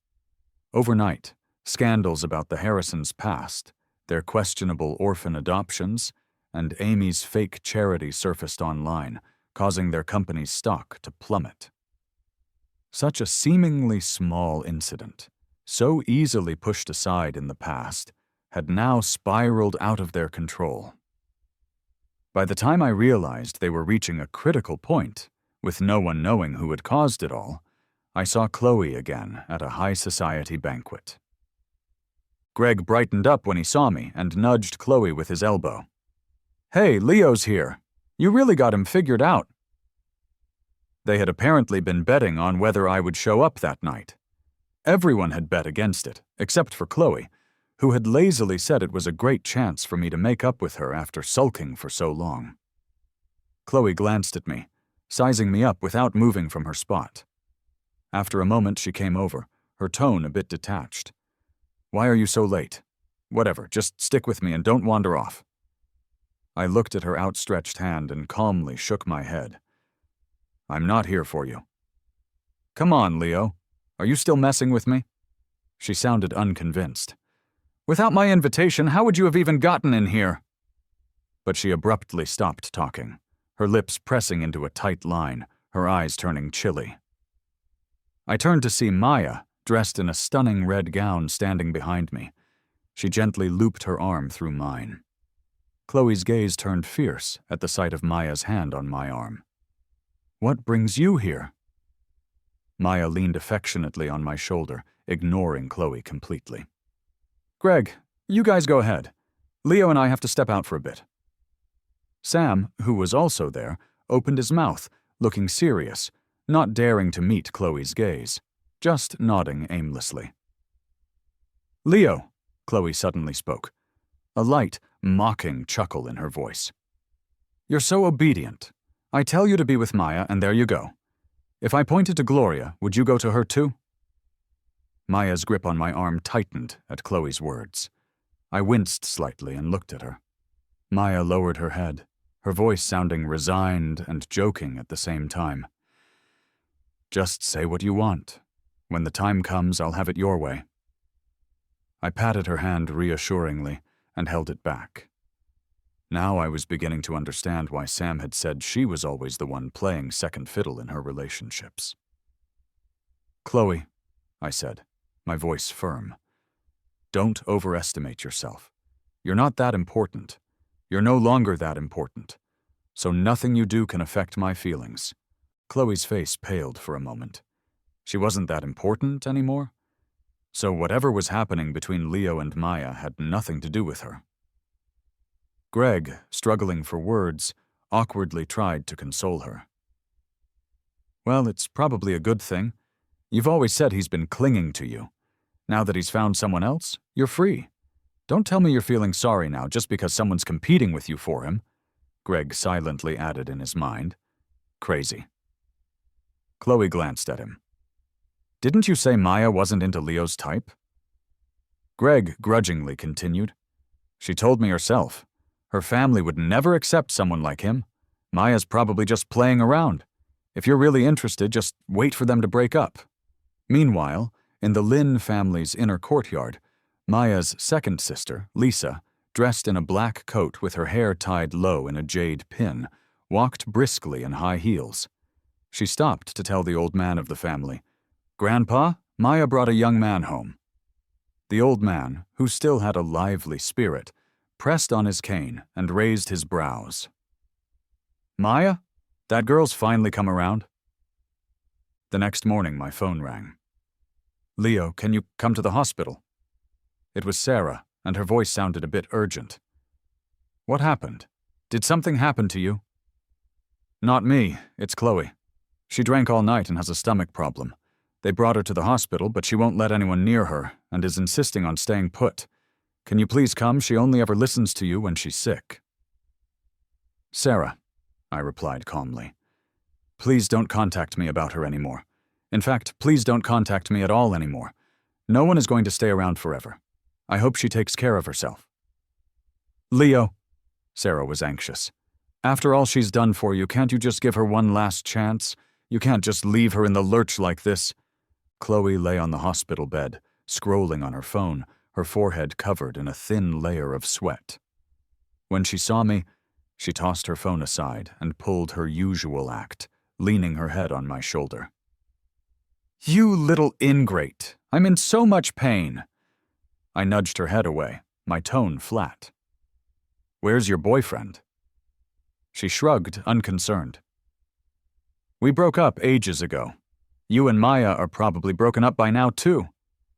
Overnight, scandals about the Harrisons' past, their questionable orphan adoptions, and Amy's fake charity surfaced online, causing their company's stock to plummet. Such a seemingly small incident, so easily pushed aside in the past, had now spiraled out of their control. By the time I realized they were reaching a critical point, with no one knowing who had caused it all, I saw Chloe again at a high society banquet. Greg brightened up when he saw me and nudged Chloe with his elbow. "Hey, Leo's here. You really got him figured out." They had apparently been betting on whether I would show up that night. Everyone had bet against it, except for Chloe, who had lazily said it was a great chance for me to make up with her after sulking for so long. Chloe glanced at me, sizing me up without moving from her spot. After a moment, she came over, her tone a bit detached. "Why are you so late? Whatever, just stick with me and don't wander off." I looked at her outstretched hand and calmly shook my head. "I'm not here for you." "Come on, Leo. Are you still messing with me?" She sounded unconvinced. "Without my invitation, how would you have even gotten in here?" But she abruptly stopped talking, her lips pressing into a tight line, her eyes turning chilly. I turned to see Maya, dressed in a stunning red gown, standing behind me. She gently looped her arm through mine. Chloe's gaze turned fierce at the sight of Maya's hand on my arm. "What brings you here?" Maya leaned affectionately on my shoulder, ignoring Chloe completely. "Greg, you guys go ahead. Leo and I have to step out for a bit." Sam, who was also there, opened his mouth, looking serious, not daring to meet Chloe's gaze, just nodding aimlessly. "Leo," Chloe suddenly spoke, a light, mocking chuckle in her voice. "You're so obedient. I tell you to be with Maya, and there you go. If I pointed to Gloria, would you go to her too?" Maya's grip on my arm tightened at Chloe's words. I winced slightly and looked at her. Maya lowered her head, her voice sounding resigned and joking at the same time. "Just say what you want. When the time comes, I'll have it your way." I patted her hand reassuringly and held it back. Now I was beginning to understand why Sam had said she was always the one playing second fiddle in her relationships. "Chloe," I said, my voice firm, "don't overestimate yourself. You're not that important. You're no longer that important. So nothing you do can affect my feelings." Chloe's face paled for a moment. She wasn't that important anymore? So whatever was happening between Leo and Maya had nothing to do with her. Greg, struggling for words, awkwardly tried to console her. "Well, it's probably a good thing. You've always said he's been clinging to you. Now that he's found someone else, you're free. Don't tell me you're feeling sorry now just because someone's competing with you for him," Greg silently added in his mind. "Crazy." Chloe glanced at him. "Didn't you say Maya wasn't into Leo's type?" Greg grudgingly continued. "She told me herself. Her family would never accept someone like him. Maya's probably just playing around. If you're really interested, just wait for them to break up." Meanwhile, in the Lin family's inner courtyard, Maya's second sister, Lisa, dressed in a black coat with her hair tied low in a jade pin, walked briskly in high heels. She stopped to tell the old man of the family, "Grandpa, Maya brought a young man home." The old man, who still had a lively spirit, pressed on his cane and raised his brows. "Maya? That girl's finally come around?" The next morning my phone rang. "Leo, can you come to the hospital?" It was Sarah, and her voice sounded a bit urgent. "What happened? Did something happen to you?" "Not me, it's Chloe. She drank all night and has a stomach problem. They brought her to the hospital, but she won't let anyone near her and is insisting on staying put. Can you please come? She only ever listens to you when she's sick." "Sarah," I replied calmly, "please don't contact me about her anymore. In fact, please don't contact me at all anymore. No one is going to stay around forever. I hope she takes care of herself." "Leo," Sarah was anxious, "after all she's done for you, can't you just give her one last chance? You can't just leave her in the lurch like this." Chloe lay on the hospital bed, scrolling on her phone, her forehead covered in a thin layer of sweat. When she saw me, she tossed her phone aside and pulled her usual act, leaning her head on my shoulder. "You little ingrate! I'm in so much pain!" I nudged her head away, my tone flat. "Where's your boyfriend?" She shrugged, unconcerned. "We broke up ages ago. You and Maya are probably broken up by now, too.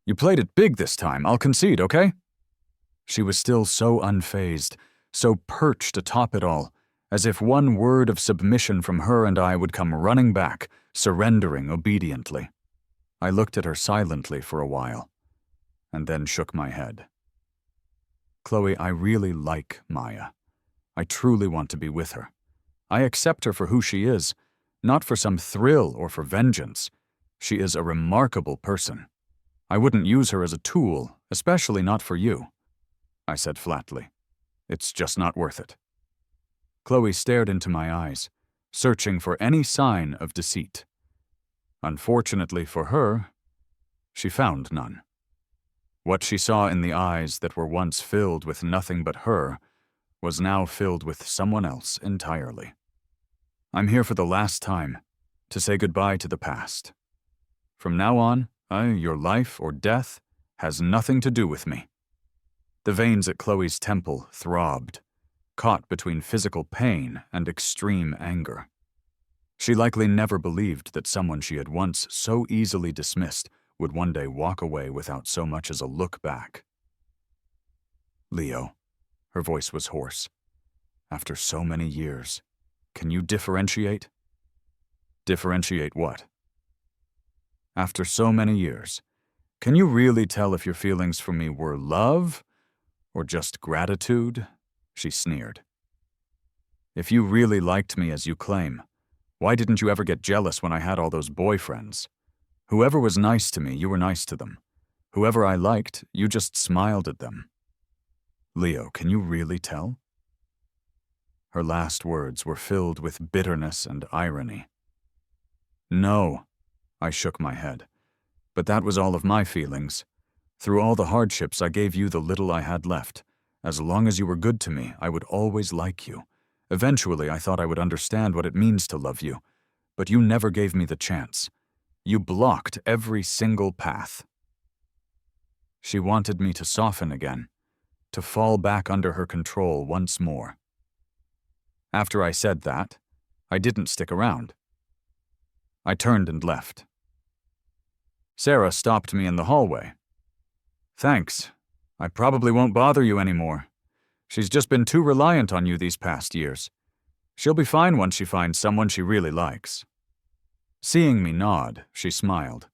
You played it big this time, I'll concede, okay?" She was still so unfazed, so perched atop it all, as if one word of submission from her and I would come running back, surrendering obediently. I looked at her silently for a while, and then shook my head. "Chloe, I really like Maya. I truly want to be with her. I accept her for who she is, not for some thrill or for vengeance. She is a remarkable person. I wouldn't use her as a tool, especially not for you," I said flatly. "It's just not worth it." Chloe stared into my eyes, searching for any sign of deceit. Unfortunately for her, she found none. What she saw in the eyes that were once filled with nothing but her was now filled with someone else entirely. I'm here for the last time, to say goodbye to the past. From now on, your life or death has nothing to do with me. The veins at Chloe's temple throbbed, caught between physical pain and extreme anger. She likely never believed that someone she had once so easily dismissed would one day walk away without so much as a look back. Leo, her voice was hoarse. After so many years, can you differentiate? Differentiate what? After so many years, can you really tell if your feelings for me were love or just gratitude? She sneered. If you really liked me as you claim, why didn't you ever get jealous when I had all those boyfriends? Whoever was nice to me, you were nice to them. Whoever I liked, you just smiled at them. Leo, can you really tell? Her last words were filled with bitterness and irony. No, I shook my head. But that was all of my feelings. Through all the hardships, I gave you the little I had left. As long as you were good to me, I would always like you. Eventually, I thought I would understand what it means to love you, but you never gave me the chance. You blocked every single path. She wanted me to soften again, to fall back under her control once more. After I said that, I didn't stick around. I turned and left. Sarah stopped me in the hallway. Thanks. I probably won't bother you anymore. She's just been too reliant on you these past years. She'll be fine once she finds someone she really likes. Seeing me nod, she smiled.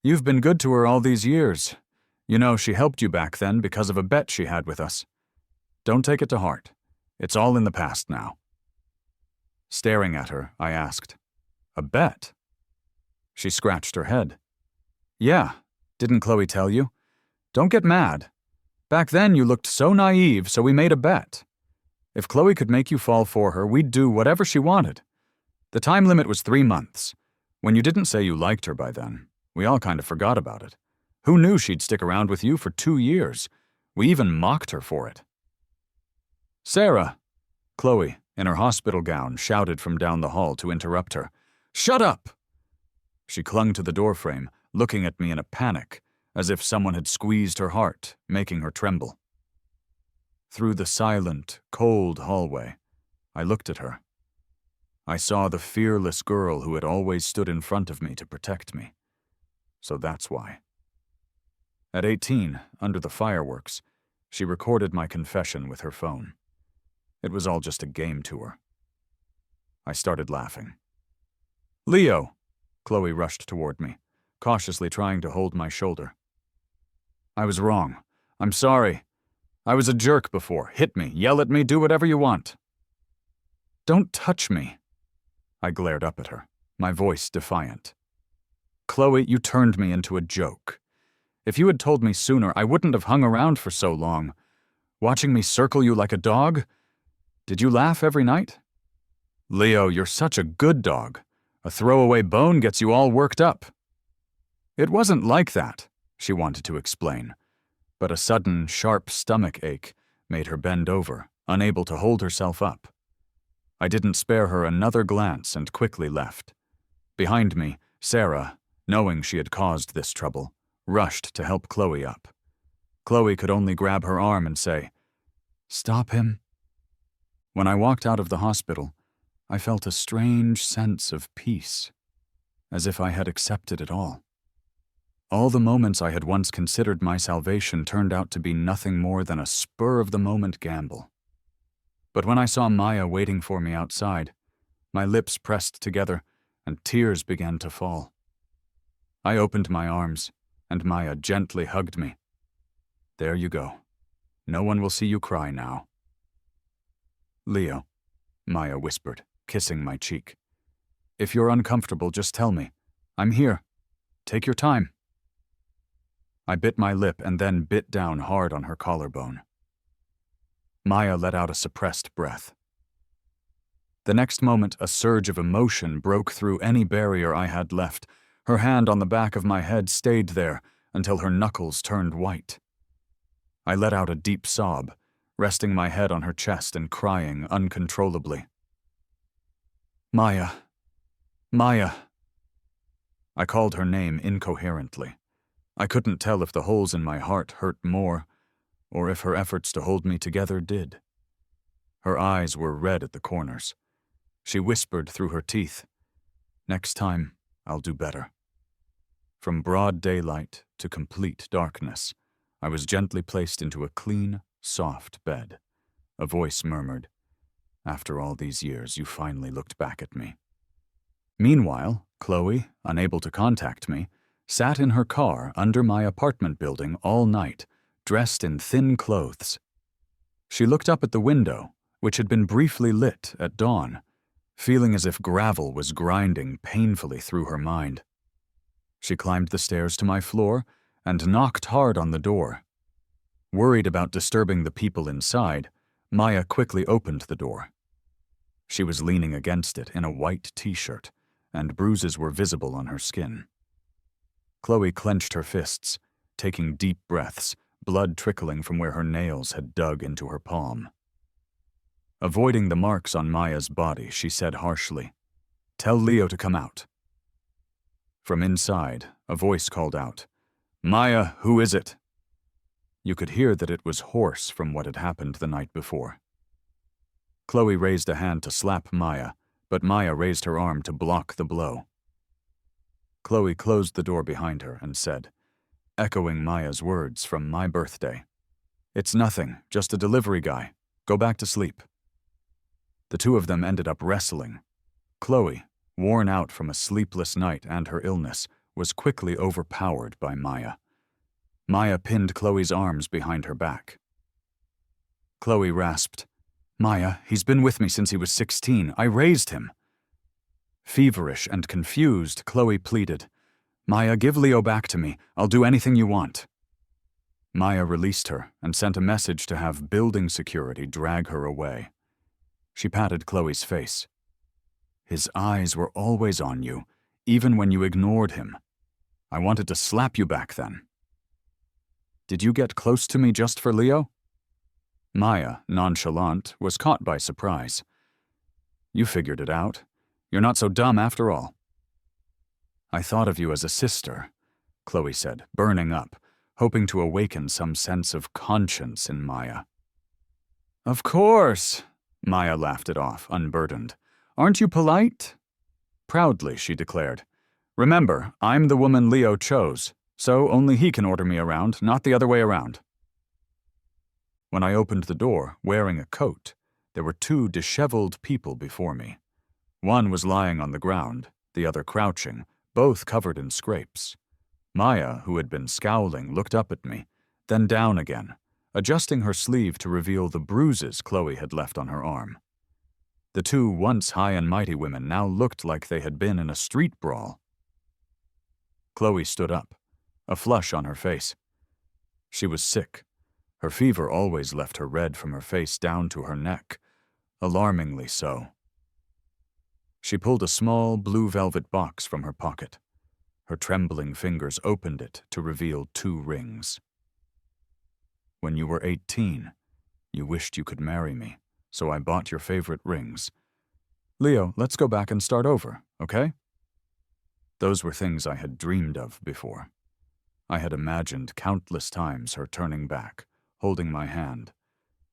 You've been good to her all these years. You know, she helped you back then because of a bet she had with us. Don't take it to heart. It's all in the past now. Staring at her, I asked, A bet? She scratched her head. Yeah, didn't Chloe tell you? Don't get mad. Back then you looked so naive, so we made a bet. If Chloe could make you fall for her, we'd do whatever she wanted. The time limit was 3 months. When you didn't say you liked her by then, we all kind of forgot about it. Who knew she'd stick around with you for 2 years? We even mocked her for it. Sarah! Chloe, in her hospital gown, shouted from down the hall to interrupt her. Shut up! She clung to the doorframe, looking at me in a panic, as if someone had squeezed her heart, making her tremble. Through the silent, cold hallway, I looked at her. I saw the fearless girl who had always stood in front of me to protect me. So that's why. At 18, under the fireworks, she recorded my confession with her phone. It was all just a game to her. I started laughing. Leo! Chloe rushed toward me, cautiously trying to hold my shoulder. I was wrong. I'm sorry. I was a jerk before. Hit me, yell at me, do whatever you want. Don't touch me. I glared up at her, my voice defiant. Chloe, you turned me into a joke. If you had told me sooner, I wouldn't have hung around for so long. Watching me circle you like a dog? Did you laugh every night? Leo, you're such a good dog. A throwaway bone gets you all worked up. It wasn't like that, she wanted to explain, but a sudden, sharp stomach ache made her bend over, unable to hold herself up. I didn't spare her another glance and quickly left. Behind me, Sarah, knowing she had caused this trouble, rushed to help Chloe up. Chloe could only grab her arm and say, Stop him. When I walked out of the hospital, I felt a strange sense of peace, as if I had accepted it all. All the moments I had once considered my salvation turned out to be nothing more than a spur-of-the-moment gamble. But when I saw Maya waiting for me outside, my lips pressed together and tears began to fall. I opened my arms, and Maya gently hugged me. There you go. No one will see you cry now. Leo, Maya whispered, kissing my cheek. If you're uncomfortable, just tell me. I'm here. Take your time. I bit my lip and then bit down hard on her collarbone. Maya let out a suppressed breath. The next moment, a surge of emotion broke through any barrier I had left. Her hand on the back of my head stayed there, until her knuckles turned white. I let out a deep sob, resting my head on her chest and crying uncontrollably. "Maya! Maya!" I called her name incoherently. I couldn't tell if the holes in my heart hurt more, or if her efforts to hold me together did. Her eyes were red at the corners. She whispered through her teeth, "Next time, I'll do better." From broad daylight to complete darkness, I was gently placed into a clean, soft bed. A voice murmured, "After all these years, you finally looked back at me." Meanwhile, Chloe, unable to contact me, sat in her car under my apartment building all night, dressed in thin clothes. She looked up at the window, which had been briefly lit at dawn, feeling as if gravel was grinding painfully through her mind. She climbed the stairs to my floor and knocked hard on the door. Worried about disturbing the people inside, Maya quickly opened the door. She was leaning against it in a white t-shirt, and bruises were visible on her skin. Chloe clenched her fists, taking deep breaths, blood trickling from where her nails had dug into her palm. Avoiding the marks on Maya's body, she said harshly, "Tell Leo to come out." From inside, a voice called out, "Maya, who is it?" You could hear that it was hoarse from what had happened the night before. Chloe raised a hand to slap Maya, but Maya raised her arm to block the blow. Chloe closed the door behind her and said, echoing Maya's words from my birthday, "It's nothing, just a delivery guy. Go back to sleep." The two of them ended up wrestling. Chloe, worn out from a sleepless night and her illness, was quickly overpowered by Maya. Maya pinned Chloe's arms behind her back. Chloe rasped, "Maya, he's been with me since he was 16. I raised him." Feverish and confused, Chloe pleaded, "Maya, give Leo back to me. I'll do anything you want." Maya released her and sent a message to have building security drag her away. She patted Chloe's face. "His eyes were always on you, even when you ignored him. I wanted to slap you back then." "Did you get close to me just for Leo?" Maya, nonchalant, was caught by surprise. "You figured it out. You're not so dumb after all." "I thought of you as a sister," Chloe said, burning up, hoping to awaken some sense of conscience in Maya. "Of course," Maya laughed it off, unburdened. "Aren't you polite?" Proudly, she declared, "Remember, I'm the woman Leo chose, so only he can order me around, not the other way around." When I opened the door, wearing a coat, there were two disheveled people before me. One was lying on the ground, the other crouching, both covered in scrapes. Maya, who had been scowling, looked up at me, then down again, adjusting her sleeve to reveal the bruises Chloe had left on her arm. The two once high and mighty women now looked like they had been in a street brawl. Chloe stood up, a flush on her face. She was sick. Her fever always left her red from her face down to her neck, alarmingly so. She pulled a small blue velvet box from her pocket. Her trembling fingers opened it to reveal 2 rings. "When you were 18, you wished you could marry me, so I bought your favorite rings. Leo, let's go back and start over, okay?" Those were things I had dreamed of before. I had imagined countless times her turning back, holding my hand.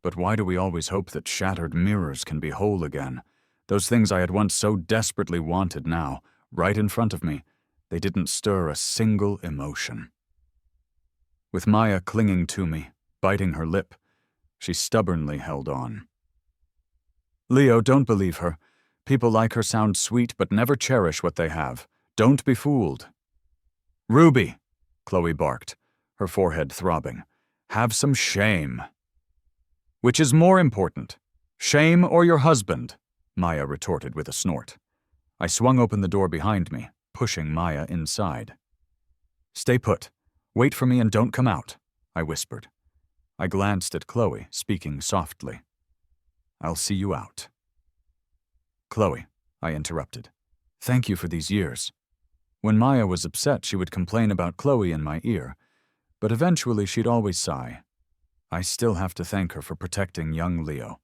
But why do we always hope that shattered mirrors can be whole again? Those things I had once so desperately wanted now, right in front of me, they didn't stir a single emotion. With Maya clinging to me, biting her lip, she stubbornly held on. "Leo, don't believe her. People like her sound sweet but never cherish what they have. Don't be fooled." "Ruby," Chloe barked, her forehead throbbing, "have some shame." "Which is more important, shame or your husband?" Maya retorted with a snort. I swung open the door behind me, pushing Maya inside. "Stay put. Wait for me and don't come out," I whispered. I glanced at Chloe, speaking softly. "I'll see you out." "Chloe," I interrupted, "thank you for these years." When Maya was upset, she would complain about Chloe in my ear, But eventually she'd always sigh. I still have to thank her for protecting young Leo.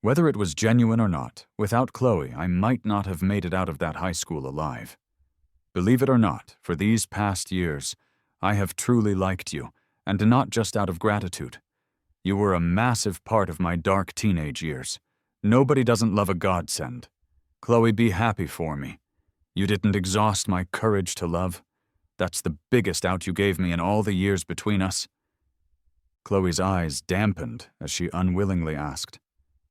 Whether it was genuine or not, without Chloe, I might not have made it out of that high school alive. Believe it or not, for these past years, I have truly liked you, and not just out of gratitude. You were a massive part of my dark teenage years. Nobody doesn't love a godsend. Chloe, be happy for me. You didn't exhaust my courage to love. That's the biggest out you gave me in all the years between us. Chloe's eyes dampened as she unwillingly asked,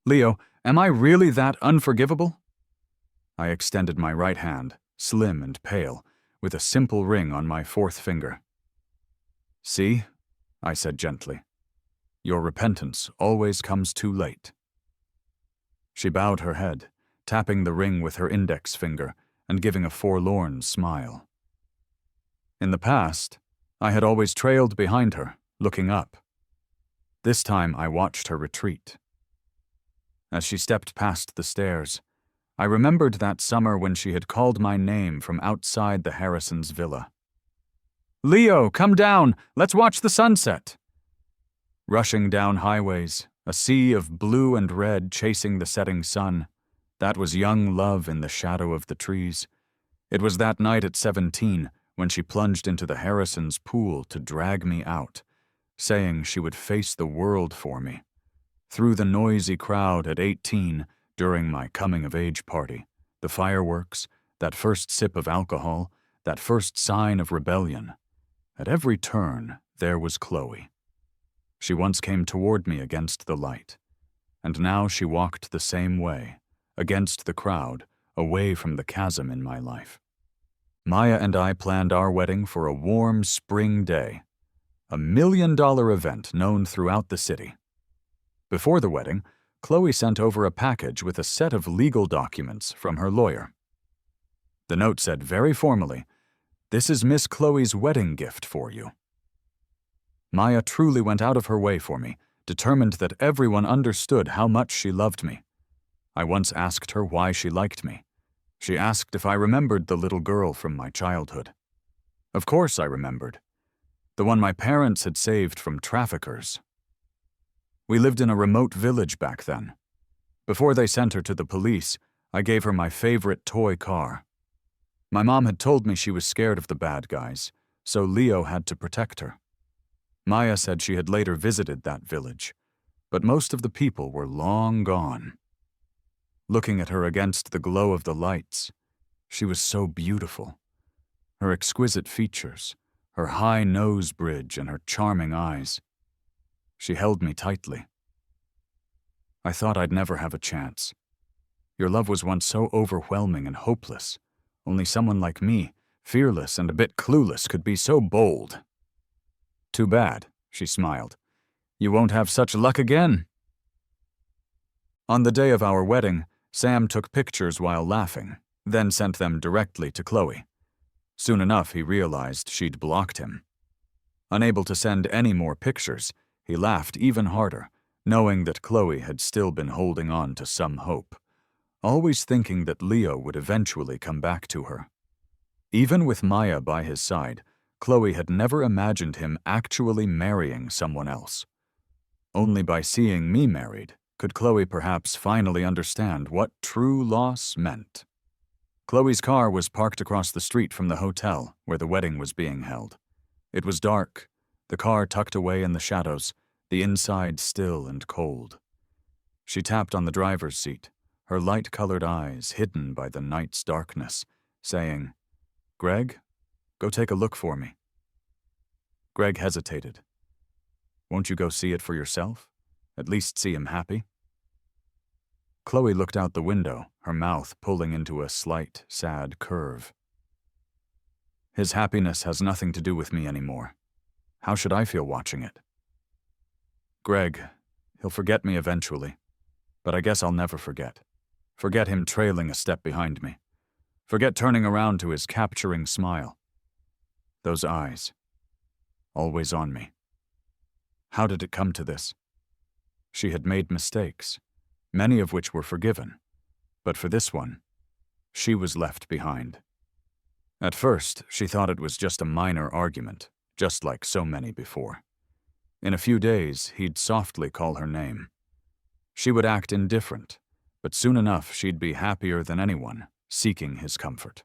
Leo, am I really that unforgivable? I extended my right hand, slim and pale, with a simple ring on my fourth finger. See, I said gently, your repentance always comes too late. She bowed her head, tapping the ring with her index finger and giving a forlorn smile. In the past, I had always trailed behind her, looking up. This time I watched her retreat. As she stepped past the stairs, I remembered that summer when she had called my name from outside the Harrisons' villa. Leo, come down! Let's watch the sunset! Rushing down highways, a sea of blue and red chasing the setting sun, that was young love in the shadow of the trees. It was that night at 17 when she plunged into the Harrisons' pool to drag me out, saying she would face the world for me. Through the noisy crowd at 18 during my coming-of-age party, the fireworks, that first sip of alcohol, that first sign of rebellion. At every turn, there was Chloe. She once came toward me against the light, and now she walked the same way, against the crowd, away from the chasm in my life. Maya and I planned our wedding for a warm spring day, a $1 million event known throughout the city. Before the wedding, Chloe sent over a package with a set of legal documents from her lawyer. The note said very formally, "This is Miss Chloe's wedding gift for you." Maya truly went out of her way for me, determined that everyone understood how much she loved me. I once asked her why she liked me. She asked if I remembered the little girl from my childhood. Of course I remembered. The one my parents had saved from traffickers. We lived in a remote village back then. Before they sent her to the police, I gave her my favorite toy car. My mom had told me she was scared of the bad guys, so Leo had to protect her. Maya said she had later visited that village, but most of the people were long gone. Looking at her against the glow of the lights, she was so beautiful. Her exquisite features, her high nose bridge, and her charming eyes. She held me tightly. I thought I'd never have a chance. Your love was once so overwhelming and hopeless. Only someone like me, fearless and a bit clueless, could be so bold. Too bad, she smiled. You won't have such luck again. On the day of our wedding, Sam took pictures while laughing, then sent them directly to Chloe. Soon enough, he realized she'd blocked him. Unable to send any more pictures, he laughed even harder, knowing that Chloe had still been holding on to some hope, always thinking that Leo would eventually come back to her. Even with Maya by his side, Chloe had never imagined him actually marrying someone else. Only by seeing me married could Chloe perhaps finally understand what true loss meant. Chloe's car was parked across the street from the hotel where the wedding was being held. It was dark, the car tucked away in the shadows, the inside still and cold. She tapped on the driver's seat, her light-colored eyes hidden by the night's darkness, saying, "Greg, go take a look for me." Greg hesitated. "Won't you go see it for yourself? At least see him happy?" Chloe looked out the window, her mouth pulling into a slight, sad curve. "His happiness has nothing to do with me anymore. How should I feel watching it? Greg, he'll forget me eventually, but I guess I'll never forget. Forget him trailing a step behind me. Forget turning around to his capturing smile. Those eyes, always on me. How did it come to this? She had made mistakes, many of which were forgiven, but for this one, she was left behind. At first, she thought it was just a minor argument, just like so many before. In a few days, he'd softly call her name. She would act indifferent, but soon enough she'd be happier than anyone, seeking his comfort.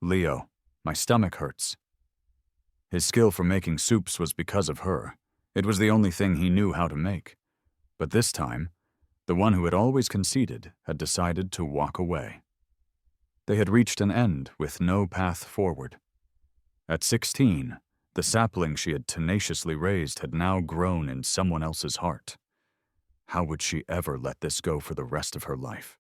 "Leo, my stomach hurts." His skill for making soups was because of her. It was the only thing he knew how to make. But this time, the one who had always conceded had decided to walk away. They had reached an end with no path forward. At 16, the sapling she had tenaciously raised had now grown in someone else's heart. How would she ever let this go for the rest of her life?